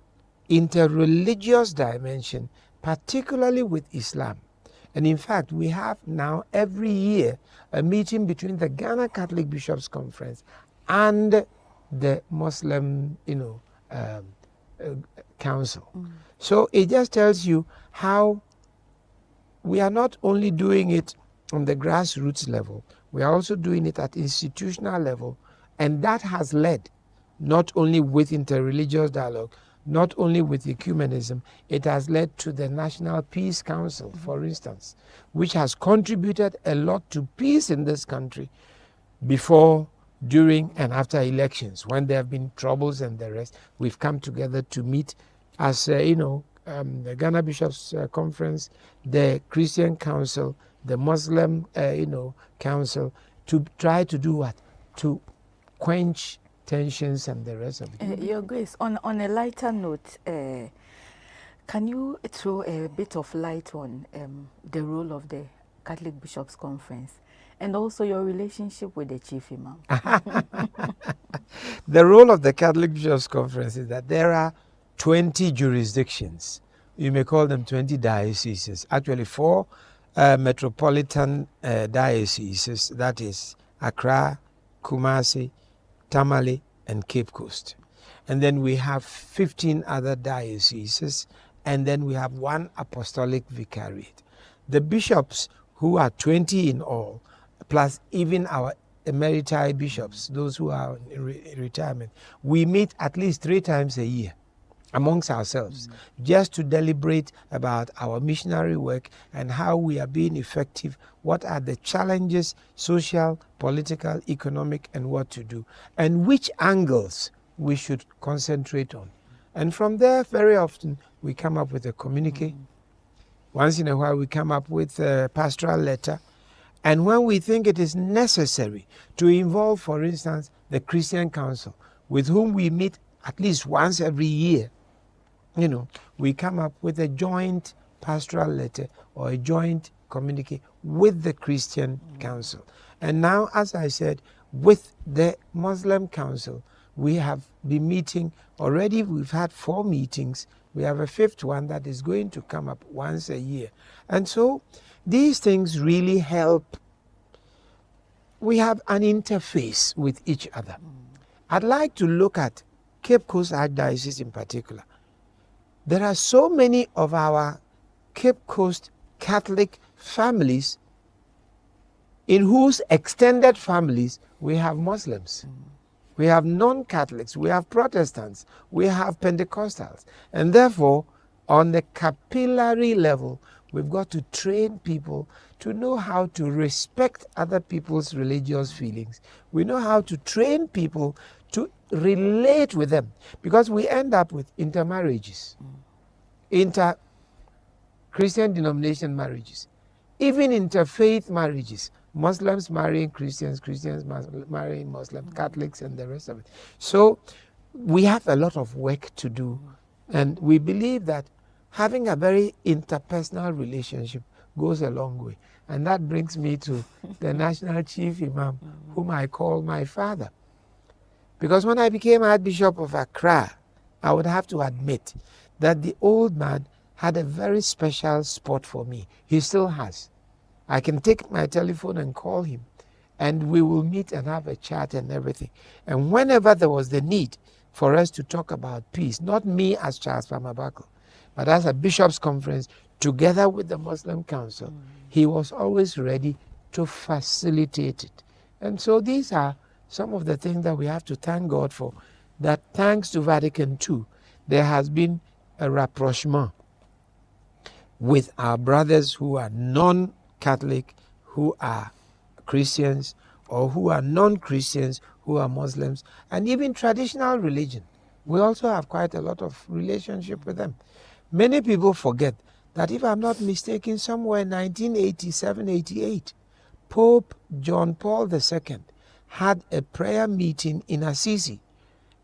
interreligious dimension, particularly with Islam. And in fact, we have now every year a meeting between the Ghana Catholic Bishops' Conference and the Muslim, Council. So it just tells you how we are not only doing it on the grassroots level, we are also doing it at institutional level, and that has led not only with interreligious dialogue, not only with ecumenism, it has led to the National Peace Council, for instance, which has contributed a lot to peace in this country before, during, and after elections. When there have been troubles and the rest, we've come together to meet as, the Ghana Bishops' Conference, the Christian Council, the Muslim, Council, to try to do what? To quench tensions and the rest of it. Your Grace, on a lighter note, can you throw a bit of light on the role of the Catholic Bishops' Conference and also your relationship with the Chief Imam? The role of the Catholic Bishops' Conference is that there are 20 jurisdictions. You may call them 20 dioceses. Actually, 4 metropolitan dioceses, that is Accra, Kumasi, Tamale, and Cape Coast. And then we have 15 other dioceses, and then we have 1 apostolic vicariate. The bishops, who are 20 in all, plus even our emeriti bishops, those who are in retirement, we meet at least 3 times a year amongst ourselves, just to deliberate about our missionary work and how we are being effective, what are the challenges, social, political, economic, and what to do, and which angles we should concentrate on. And from there, very often, we come up with a communique. Once in a while, we come up with a pastoral letter. And when we think it is necessary to involve, for instance, the Christian Council, with whom we meet at least once every year, we come up with a joint pastoral letter or a joint communique with the Christian Council. And now, as I said, with the Muslim Council, we have been meeting already. We've had 4 meetings. We have a 5th one that is going to come up once a year. And so these things really help. We have an interface with each other. I'd like to look at Cape Coast Archdiocese in particular. There are so many of our Cape Coast Catholic families in whose extended families we have Muslims. We have non-Catholics, we have Protestants, we have Pentecostals. And therefore, on the capillary level, we've got to train people to know how to respect other people's religious feelings. We know how to train people to relate with them, because we end up with intermarriages, inter-Christian denomination marriages, even interfaith marriages, Muslims marrying Christians, Christians marrying Muslims, Catholics, and the rest of it. So we have a lot of work to do, and we believe that having a very interpersonal relationship goes a long way. And that brings me to the National Chief Imam, whom I call my father. Because when I became Archbishop of Accra, I would have to admit that the old man had a very special spot for me. He still has. I can take my telephone and call him, and we will meet and have a chat and everything. And whenever there was the need for us to talk about peace, not me as Charles Famabako, but as a bishops' conference, together with the Muslim Council, he was always ready to facilitate it. And so these are some of the things that we have to thank God for, that thanks to Vatican II, there has been a rapprochement with our brothers who are non-Catholic, who are Christians, or who are non-Christians, who are Muslims, and even traditional religion. We also have quite a lot of relationship with them. Many people forget that, if I'm not mistaken, somewhere in 1987-88, Pope John Paul II had a prayer meeting in Assisi,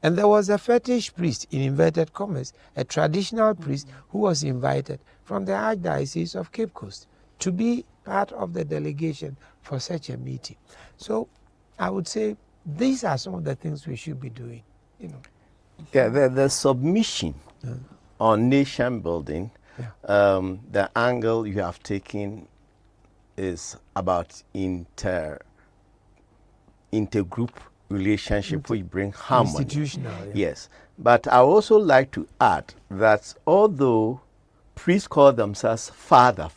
and there was a fetish priest, in inverted commas, a traditional priest who was invited from the Archdiocese of Cape Coast to be part of the delegation for such a meeting. So I would say these are some of the things we should be doing. Yeah, the submission on nation building, the angle you have taken is about intergroup relationship, which bring harmony. Institutional, Yes. But I also like to add that although priests call themselves father,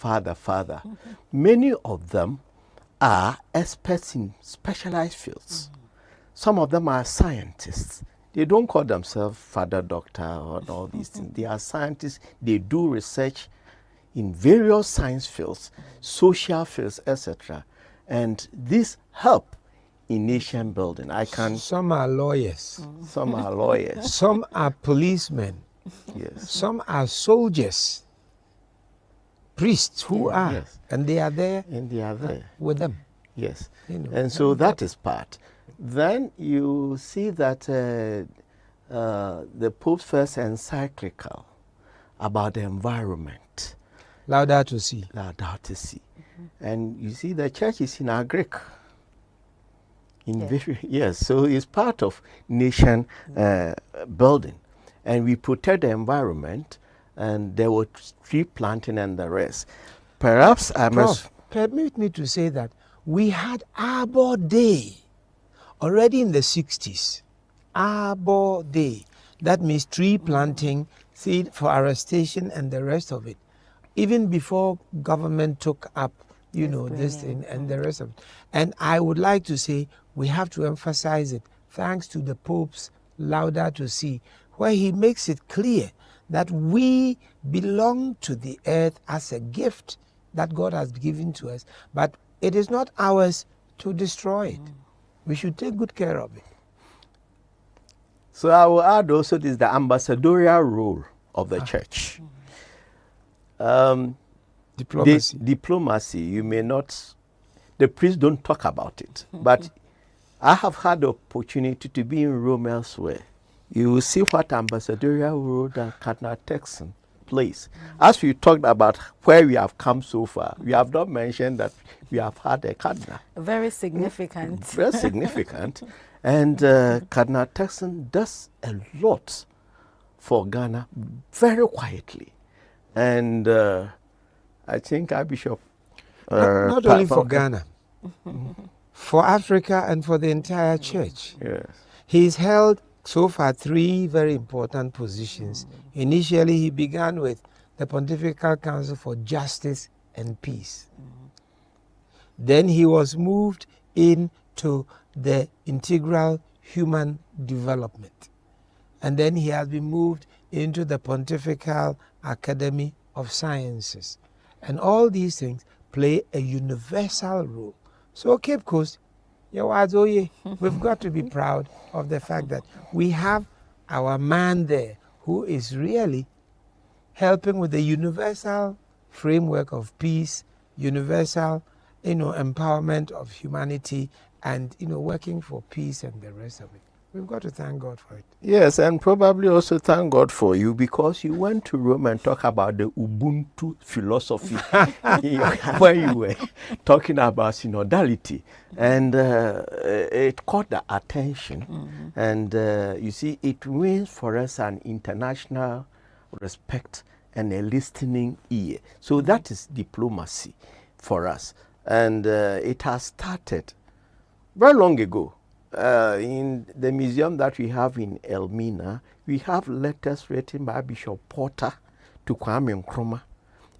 many of them are experts in specialized fields. Some of them are scientists. They don't call themselves father doctor or all these things. They are scientists. They do research in various science fields, social fields, etc. And this help in nation building. Some are lawyers. Some are lawyers. Some are policemen. Yes. Some are soldiers. Priests who are. Yes. And they are there. And they are there. With them. Yes. And so that is part. Then you see that the Pope's first encyclical about the environment. Laudato Si. Laudato Si. And you see the church is in our Greek. Yes, so it's part of nation building. And we protect the environment, and there were tree planting and the rest. Perhaps I must... Permit me to say that we had Arbor Day already in the 60s. Arbor Day. That means tree planting, seed forestation, and the rest of it. Even before government took up, this thing and the rest of it. And I would like to say we have to emphasize it, thanks to the Pope's Laudato Si, where he makes it clear that we belong to the earth as a gift that God has given to us, but it is not ours to destroy it. We should take good care of it. So I will add also this, the ambassadorial role of the church. Diplomacy. Diplomacy, you may not, the priests don't talk about it, but I have had the opportunity to be in Rome elsewhere. You will see what ambassadorial role that Cardinal Texan plays. As we talked about where we have come so far, we have not mentioned that we have had a cardinal. Very significant. Very significant. And Cardinal Texan does a lot for Ghana very quietly. And I think our Bishop... not only for Ghana, for Africa and for the entire church. Yes. He's held so far 3 very important positions. Initially, he began with the Pontifical Council for Justice and Peace. Then he was moved into the Integral Human Development. And then he has been moved into the Pontifical Academy of Sciences. And all these things play a universal role. So Cape Coast, we've got to be proud of the fact that we have our man there who is really helping with the universal framework of peace, universal empowerment of humanity and, working for peace and the rest of it. We've got to thank God for it. Yes, and probably also thank God for you, because you went to Rome and talked about the Ubuntu philosophy when you were talking about synodality. And it caught the attention. And you see, it means for us an international respect and a listening ear. So that is diplomacy for us. And it has started very long ago. In the museum that we have in Elmina, we have letters written by Bishop Porter to Kwame Nkrumah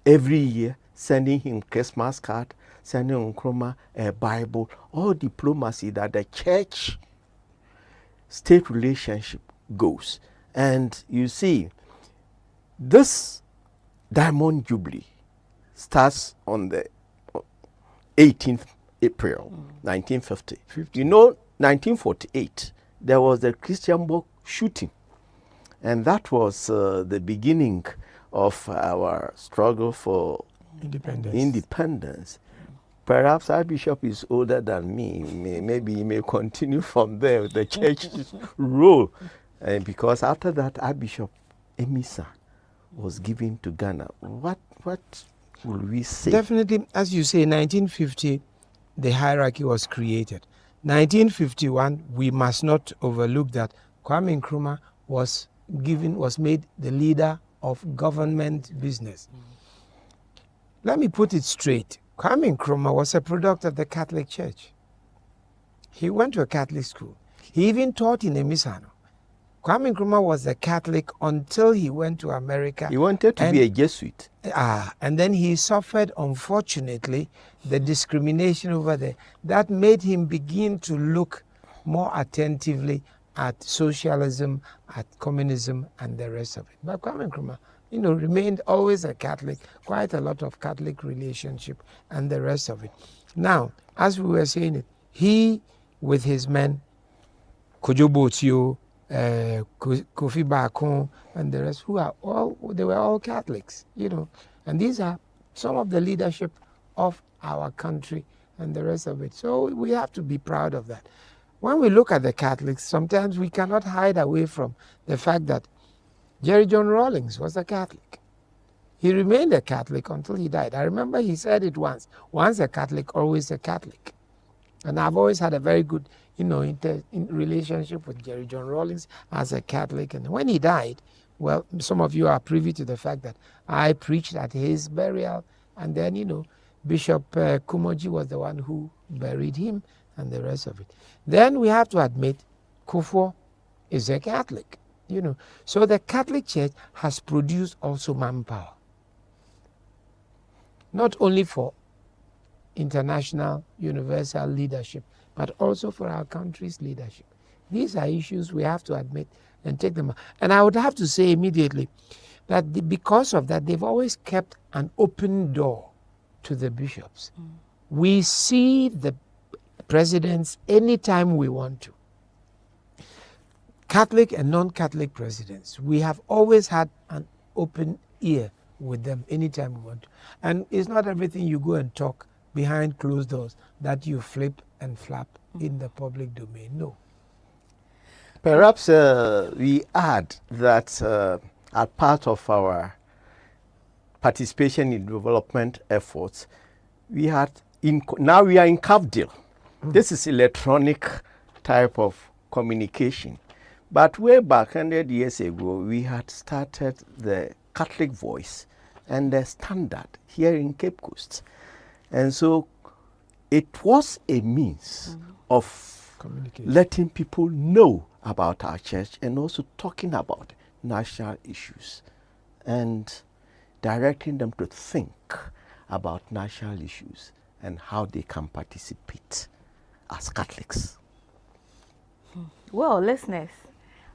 every year, sending him Christmas card, sending Nkrumah a Bible, all diplomacy that the church-state relationship goes. And you see, this Diamond Jubilee starts on the 18th April 1950. You know, 1948, there was the Christian book shooting. And that was the beginning of our struggle for independence. Perhaps Archbishop is older than me. Maybe he may continue from there with the church's role. Because after that, Archbishop Emisa was given to Ghana. What will we say? Definitely, as you say, 1950, the hierarchy was created. 1951, we must not overlook that Kwame Nkrumah was made the leader of government business. Let me put it straight. Kwame Nkrumah was a product of the Catholic Church. He went to a Catholic school. He even taught in Emisano. Kwame Nkrumah was a Catholic until he went to America. He wanted to be a Jesuit. And then he suffered, unfortunately, the discrimination over there. That made him begin to look more attentively at socialism, at communism, and the rest of it. But Kwame Nkrumah, remained always a Catholic, quite a lot of Catholic relationship, and the rest of it. Now, as we were saying it, he, with his men, Kojo Botio, Kofi Bakon, and the rest, they were all Catholics, and these are some of the leadership of our country and the rest of it. So we have to be proud of that. When we look at the Catholics, sometimes we cannot hide away from the fact that Jerry John Rawlings was a Catholic. He remained a Catholic until he died. I remember he said it once a Catholic, always a Catholic. And I've always had a very good relationship with Jerry John Rawlings as a Catholic. And when he died, well, some of you are privy to the fact that I preached at his burial, and then, Bishop Kumoji was the one who buried him and the rest of it. Then we have to admit Kufuor is a Catholic, So the Catholic Church has produced also manpower, not only for international universal leadership, but also for our country's leadership. These are issues we have to admit and take them. And I would have to say immediately that because of that, they've always kept an open door to the bishops. We see the presidents anytime we want to. Catholic and non-Catholic presidents, we have always had an open ear with them anytime we want to. And it's not everything you go and talk behind closed doors that you flip and flap in the public domain. No. Perhaps we add that as part of our participation in development efforts, now we are in Cafdil. This is electronic type of communication. But way back 100 years ago, we had started the Catholic Voice and the Standard here in Cape Coast. And so it was a means of letting people know about our church and also talking about national issues and directing them to think about national issues and how they can participate as Catholics. Well, listeners,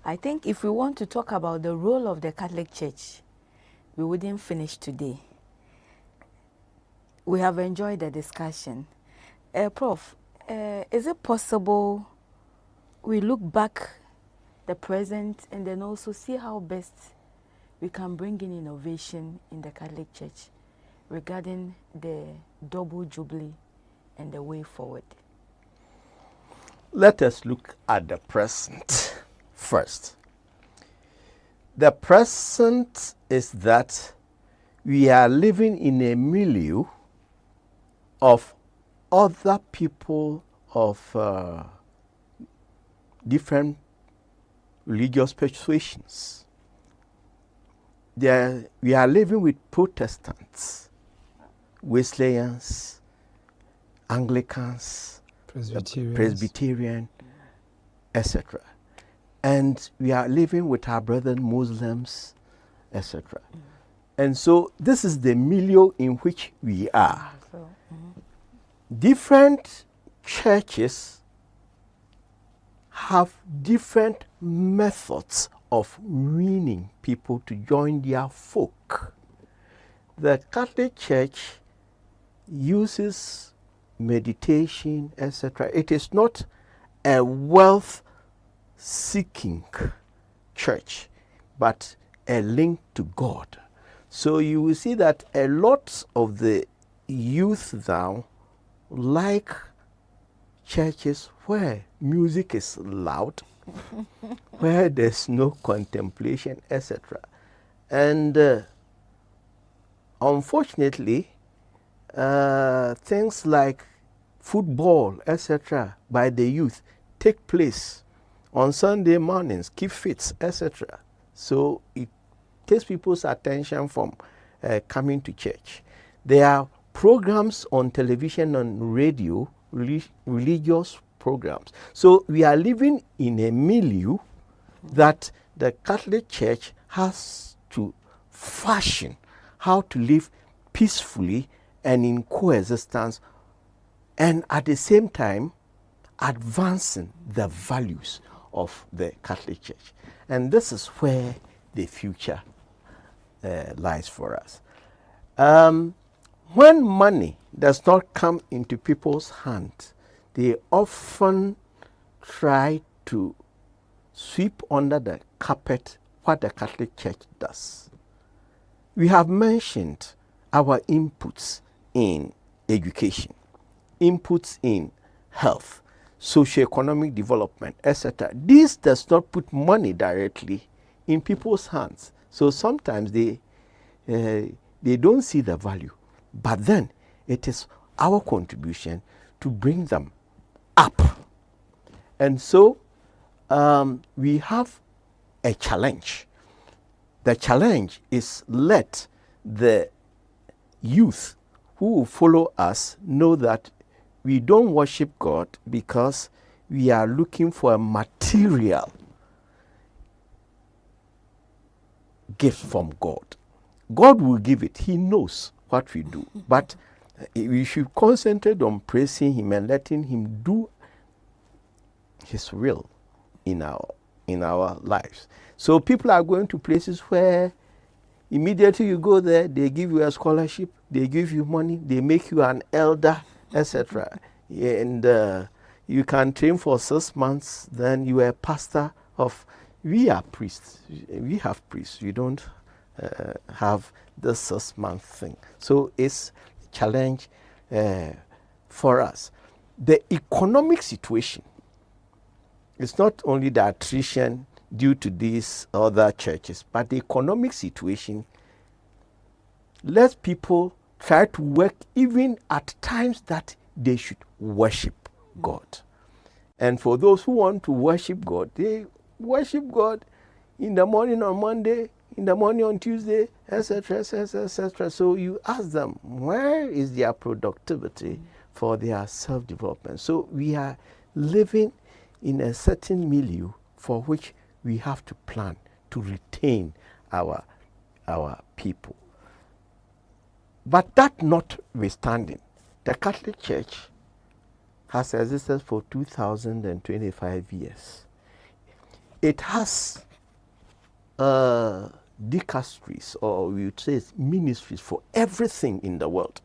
I think if we want to talk about the role of the Catholic Church, we wouldn't finish today. We have enjoyed the discussion. Prof, is it possible we look back the present and then also see how best we can bring in innovation in the Catholic Church regarding the double jubilee and the way forward? Let us look at the present first. The present is that we are living in a milieu of other people of different religious persuasions. We are living with Protestants, Wesleyans, Anglicans, Presbyterian, etc. And we are living with our brethren Muslims, etc. And so this is the milieu in which we are. Different churches have different methods of winning people to join their folk. The Catholic Church uses meditation, etc. It is not a wealth-seeking church, but a link to God. So you will see that a lot of the youth now like churches where music is loud, where there's no contemplation, etc. And unfortunately, things like football, etc., by the youth take place on Sunday mornings, keep fit, etc. So it takes people's attention from coming to church. There are programs on television and radio, religious programs. So we are living in a milieu that the Catholic Church has to fashion how to live peacefully and in coexistence, and at the same time advancing the values of the Catholic Church. And this is where the future lies for us. When money does not come into people's hands, they often try to sweep under the carpet what the Catholic Church does. We have mentioned our inputs in education, inputs in health, socioeconomic development, etc. This does not put money directly in people's hands. So sometimes they don't see the value. But then it is our contribution to bring them up. And so we have a challenge. The challenge is let the youth who will follow us know that we don't worship God because we are looking for a material gift from God. God will give it. He knows what we do. But we should concentrate on praising Him and letting Him do His will in our lives. So people are going to places where immediately you go there, they give you a scholarship, they give you money, they make you an elder, etc. And you can train for 6 months, then you are a pastor of. We are priests. We have priests. We don't have the 6-month thing. So it's a challenge for us. The economic situation is not only the attrition due to these other churches, but the economic situation lets people try to work even at times that they should worship God. And for those who want to worship God, they worship God in the morning on Monday, in the morning on Tuesday, etc., etc., etc. So you ask them, where is their productivity for their self-development? So we are living in a certain milieu for which we have to plan to retain our people. But that notwithstanding, the Catholic Church has existed for 2025 years. It has dicasteries, or we would say ministries, for everything in the world,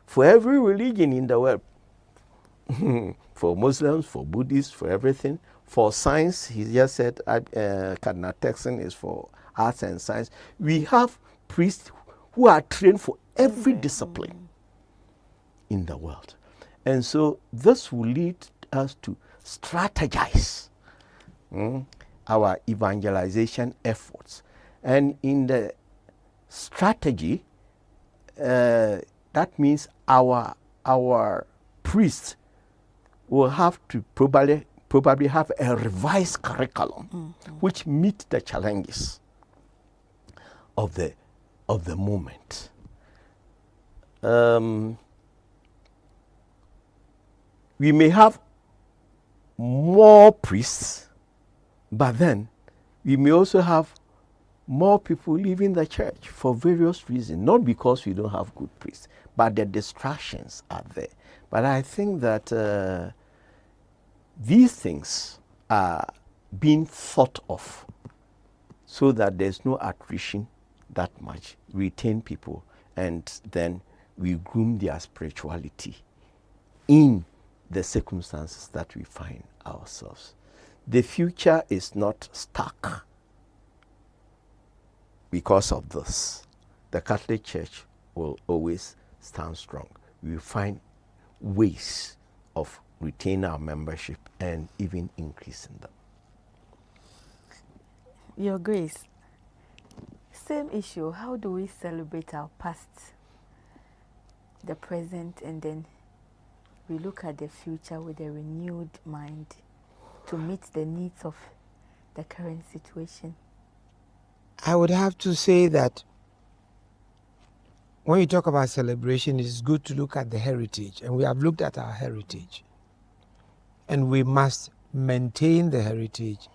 for every religion in the world, for Muslims, for Buddhists, for everything. For science, he just said Cardinal Texan is for arts and science. We have priests who are trained for every discipline in the world. And so this will lead us to strategize our evangelization efforts. And in the strategy, that means our priests will have to probably have a revised curriculum which meet the challenges of the moment. We may have more priests, but then we may also have more people leaving the church for various reasons, not because we don't have good priests, but the distractions are there. But I think that these things are being thought of so that there's no attrition that much. We retain people, and then we groom their spirituality in the circumstances that we find ourselves. The future is not stuck because of this. The Catholic Church will always stand strong. We will find ways of retaining our membership and even increasing them. Your Grace, same issue. How do we celebrate our past, the present, and then we look at the future with a renewed mind to meet the needs of the current situation? I would have to say that when you talk about celebration, it's good to look at the heritage, and we have looked at our heritage. And we must maintain the heritage.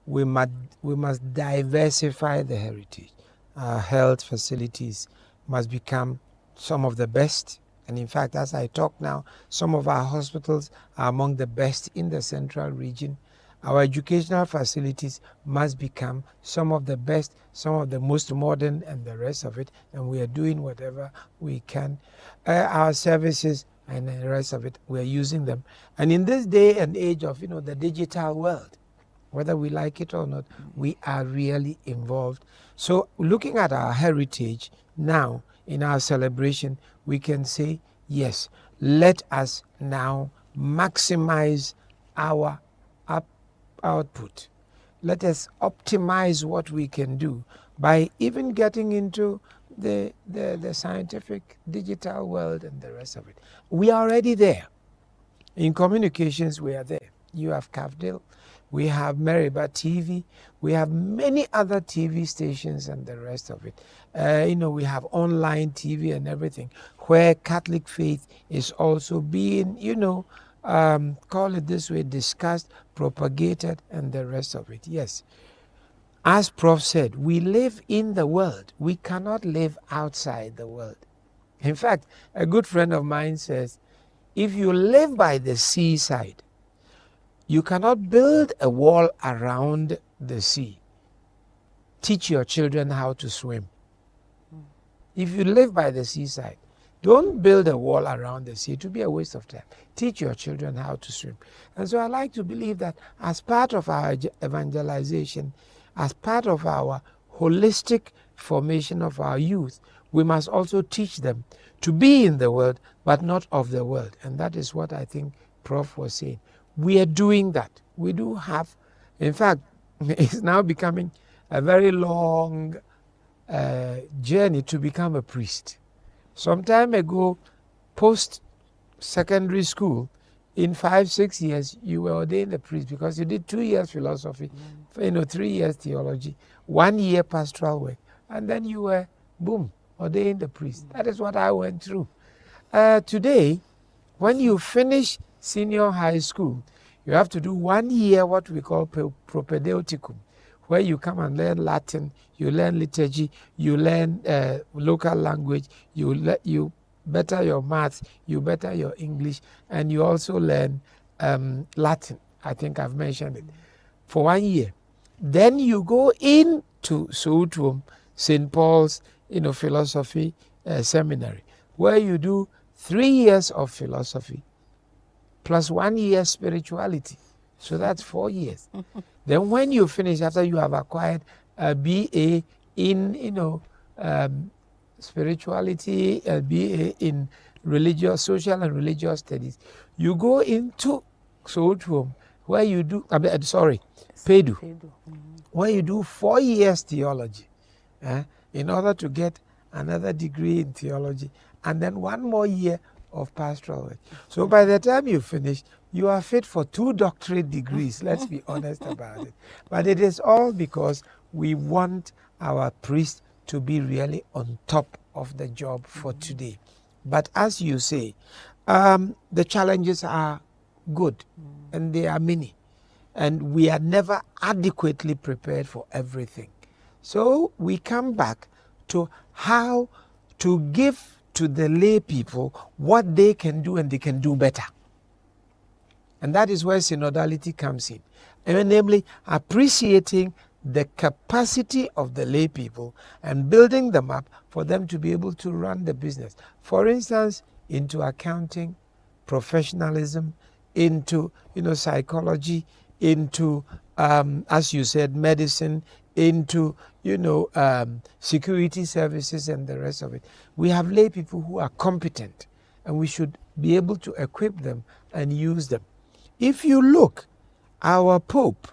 We must diversify the heritage. Our health facilities must become some of the best. And in fact, as I talk now, some of our hospitals are among the best in the central region. Our educational facilities must become some of the best, some of the most modern, and the rest of it. And we are doing whatever we can. Our services and the rest of it, we are using them. And in this day and age of the digital world, whether we like it or not, we are really involved. So looking at our heritage now in our celebration, we can say, yes, let us now maximize our output. Let us optimize what we can do by even getting into the scientific digital world and the rest of it. We are already there. In communications, we are there. You have Cafdil, we have Meriba TV, we have many other TV stations and the rest of it. We have online TV and everything, where Catholic faith is also being, call it this way, discussed, propagated, and the rest of it. Yes. As Prof said, we live in the world. We cannot live outside the world. In fact, a good friend of mine says, if you live by the seaside, you cannot build a wall around the sea. Teach your children how to swim. If you live by the seaside, don't build a wall around the sea. It will be a waste of time. Teach your children how to swim. And so I like to believe that as part of our evangelization, as part of our holistic formation of our youth, we must also teach them to be in the world, but not of the world. And that is what I think Prof was saying. We are doing that. We do have, in fact, it's now becoming a very long journey to become a priest. Some time ago, post-secondary school, in 5-6 years, you were ordained a priest because you did 2 years philosophy, 3 years theology, 1 year pastoral work, and then you were, boom, ordained a priest. That is what I went through. Today, when you finish senior high school, you have to do 1 year what we call propedeuticum, where you come and learn Latin, you learn liturgy, you learn local language, you better your maths, you better your English, and you also learn Latin. I think I've mentioned it. For 1 year. Then you go into Soutuum, St. Paul's, philosophy seminary, where you do 3 years of philosophy plus 1 year spirituality. So that's 4 years. Then when you finish, after you have acquired a BA in, spirituality, a BA in religious, social and religious studies. You go into Sotuom, where you do, Pedu, where you do 4 years theology, in order to get another degree in theology, and then 1 more year of pastoral work. So by the time you finish, you are fit for 2 doctorate degrees. Let's be honest about it. But it is all because we want our priests to be really on top of the job for today. But as you say, the challenges are good, and they are many, and we are never adequately prepared for everything. So we come back to how to give to the lay people what they can do, and they can do better. And that is where synodality comes in, and namely appreciating the capacity of the lay people and building them up for them to be able to run the business. For instance, into accounting, professionalism, into psychology, into as you said, medicine, into security services and the rest of it. We have lay people who are competent, and we should be able to equip them and use them. If you look, our Pope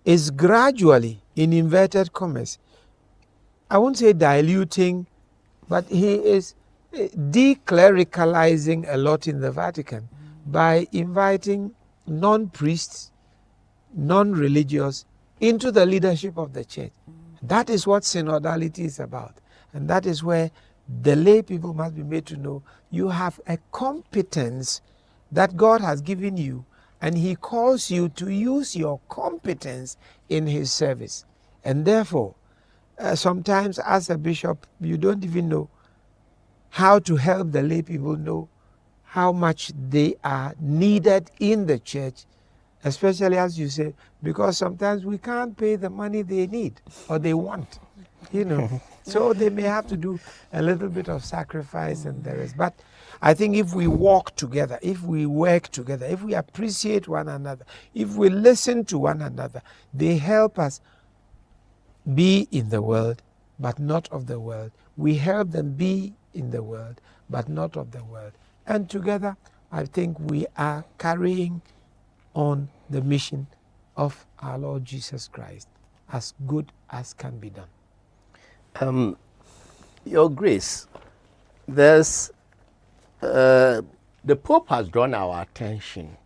is gradually, in inverted commas, I won't say diluting, but he is declericalizing a lot in the Vatican by inviting non-priests, non-religious into the leadership of the church. That is what synodality is about. And that is where the lay people must be made to know you have a competence that God has given you, and he calls you to use your competence in his service. And therefore, sometimes as a bishop, you don't even know how to help the lay people know how much they are needed in the church, especially as you say, because sometimes we can't pay the money they need or they want, So they may have to do a little bit of sacrifice and the rest. But I think if we walk together, if we work together, if we appreciate one another, if we listen to one another, they help us be in the world, but not of the world. We help them be in the world, but not of the world. And together, I think we are carrying on the mission of our Lord Jesus Christ as good as can be done. Your Grace, there's the Pope has drawn our attention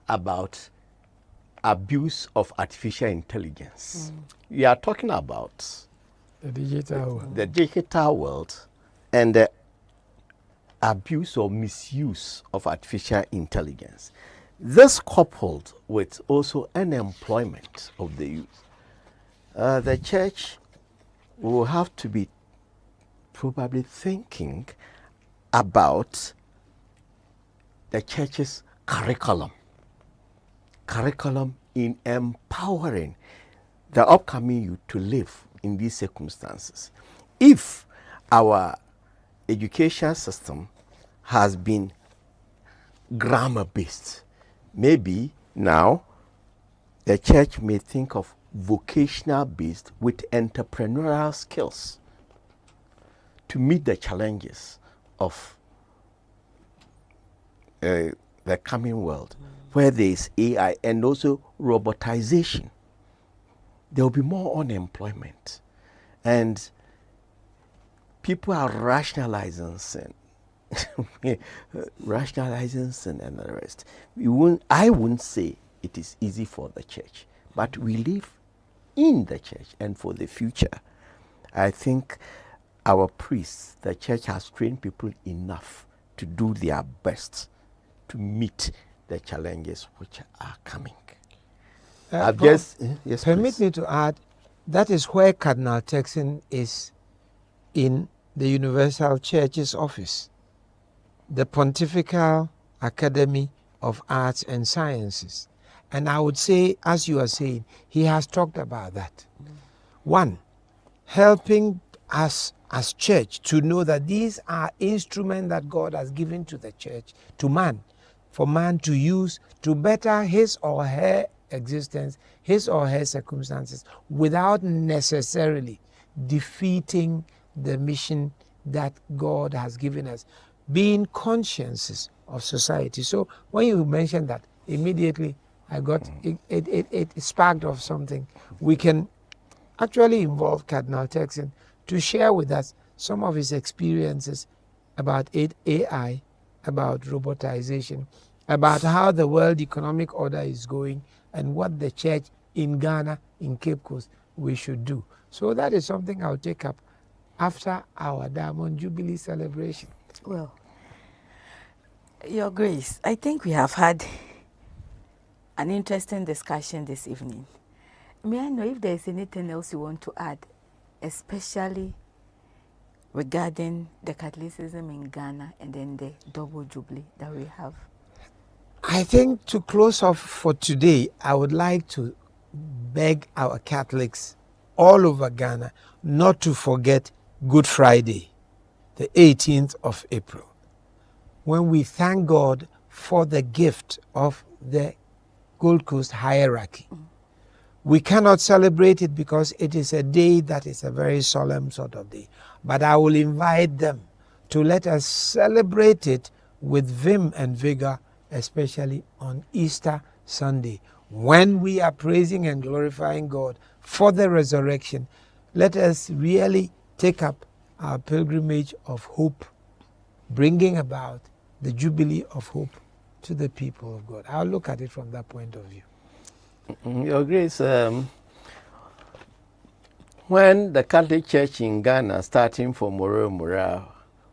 about abuse of artificial intelligence. We are talking about The digital world. the digital world and the abuse or misuse of artificial intelligence. This coupled with also unemployment of the youth. The church will have to be probably thinking about the church's curriculum in empowering the upcoming youth to live in these circumstances. If our education system has been grammar-based, maybe now the church may think of vocational-based with entrepreneurial skills to meet the challenges of the coming world, where there is AI and also robotization. There will be more unemployment, and people are rationalizing sin, rationalizing sin and the rest. I wouldn't say it is easy for the church, but we live in the church, and for the future, I think our priests, the church has trained people enough to do their best to meet the challenges which are coming. Yes, permit please. me to add, that is where Cardinal Turkson is in the Universal Church's office, the Pontifical Academy of Arts and Sciences. And I would say, as you are saying, he has talked about that. One, helping us as church to know that these are instruments that God has given to the church, to man, for man to use to better his or her existence, his or her circumstances, without necessarily defeating the mission that God has given us. being consciences of society. So when you mentioned that, immediately I got it sparked off something. We can actually involve Cardinal Turkson to share with us some of his experiences about AI, about robotization, about how the world economic order is going, and what the church in Ghana, in Cape Coast, we should do. So that is something I'll take up after our Diamond Jubilee celebration. Well, Your Grace, I think we have had an interesting discussion this evening. May I know if there is anything else you want to add, especially regarding the Catholicism in Ghana and then the double jubilee that we have? I think to close off for today, I would like to beg our Catholics all over Ghana not to forget Good Friday, the 18th of April, when we thank God for the gift of the Gold Coast hierarchy. We cannot celebrate it because it is a day that is a very solemn sort of day. But I will invite them to let us celebrate it with vim and vigor, especially on Easter Sunday, when we are praising and glorifying God for the resurrection. Let us really take up our pilgrimage of hope, bringing about the Jubilee of hope to the people of God. I'll look at it from that point of view. Your Grace, when the Catholic Church in Ghana, starting from Mora,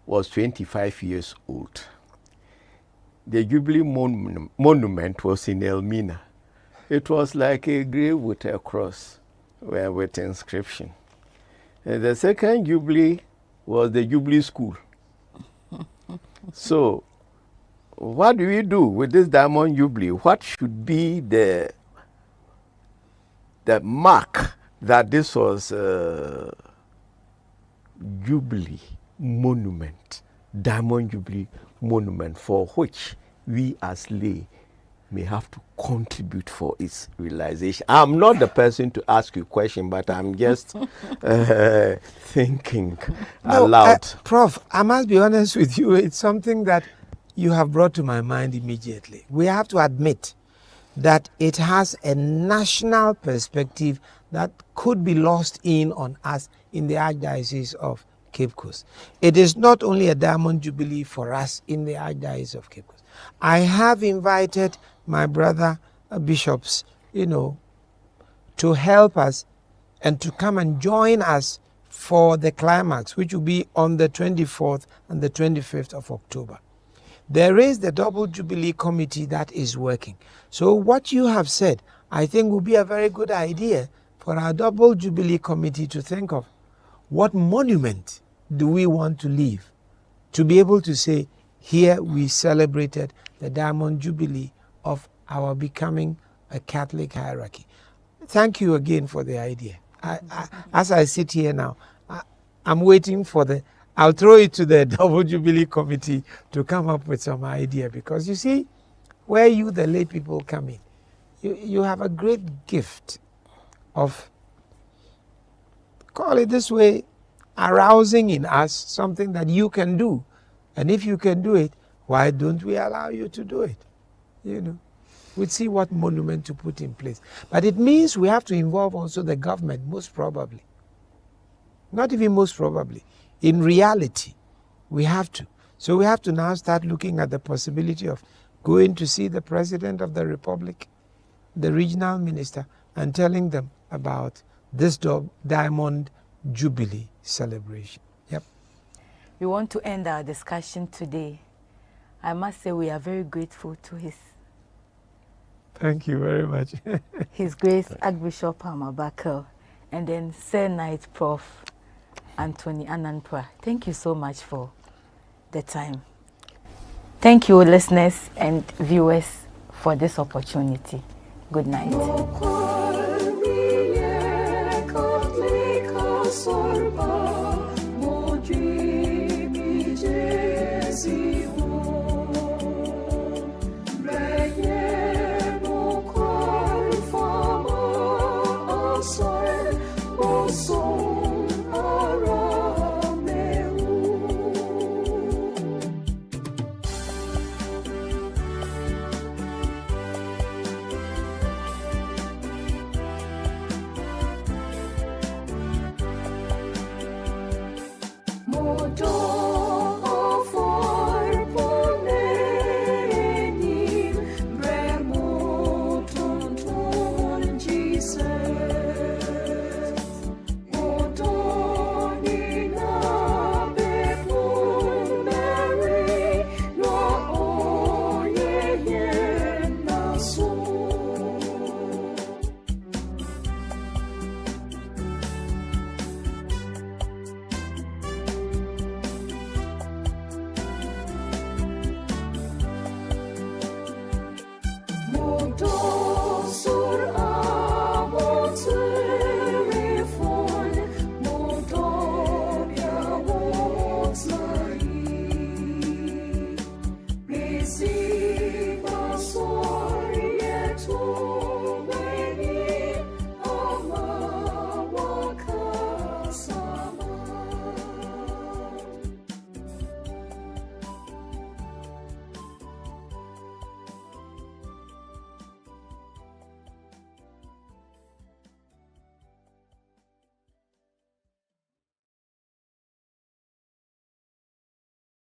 was 25 years old, the Jubilee monument was in Elmina. It was like a grave with a cross with inscription. And the second Jubilee was the Jubilee School. So, what do we do with this Diamond Jubilee? What should be the mark that this was a Jubilee monument, Diamond Jubilee monument, for which we as lay may have to contribute for its realization? I'm not the person to ask you a question, but I'm just thinking aloud. Prof, I must be honest with you, it's something that you have brought to my mind immediately. We have to admit that it has a national perspective that could be lost in on us in the Archdiocese of Cape Coast. It is not only a Diamond Jubilee for us in the Archdiocese of Cape Coast. I have invited my brother bishops, to help us and to come and join us for the climax, which will be on the 24th and the 25th of October. There is the Double Jubilee Committee that is working. So what you have said, I think will be a very good idea for our Double Jubilee Committee to think of. What monument do we want to leave to be able to say, here we celebrated the Diamond Jubilee of our becoming a Catholic hierarchy. Thank you again for the idea. As I sit here now, I'm waiting for I'll throw it to the Double Jubilee Committee to come up with some idea, because you see, where you, the lay people, come in, you have a great gift of, call it this way, arousing in us something that you can do. And if you can do it, why don't we allow you to do it? We'd see what monument to put in place. But it means we have to involve also the government, most probably. Not even most probably. In reality, we have to. So we have to now start looking at the possibility of going to see the President of the Republic, the regional minister, and telling them about this Diamond Jubilee celebration. Yep. We want to end our discussion today. I must say we are very grateful to Thank you very much. His Grace Archbishop Amabakel, and then Sir Knight Prof. Anthony Ananpra. Thank you so much for the time. Thank you, listeners and viewers, for this opportunity. Good night.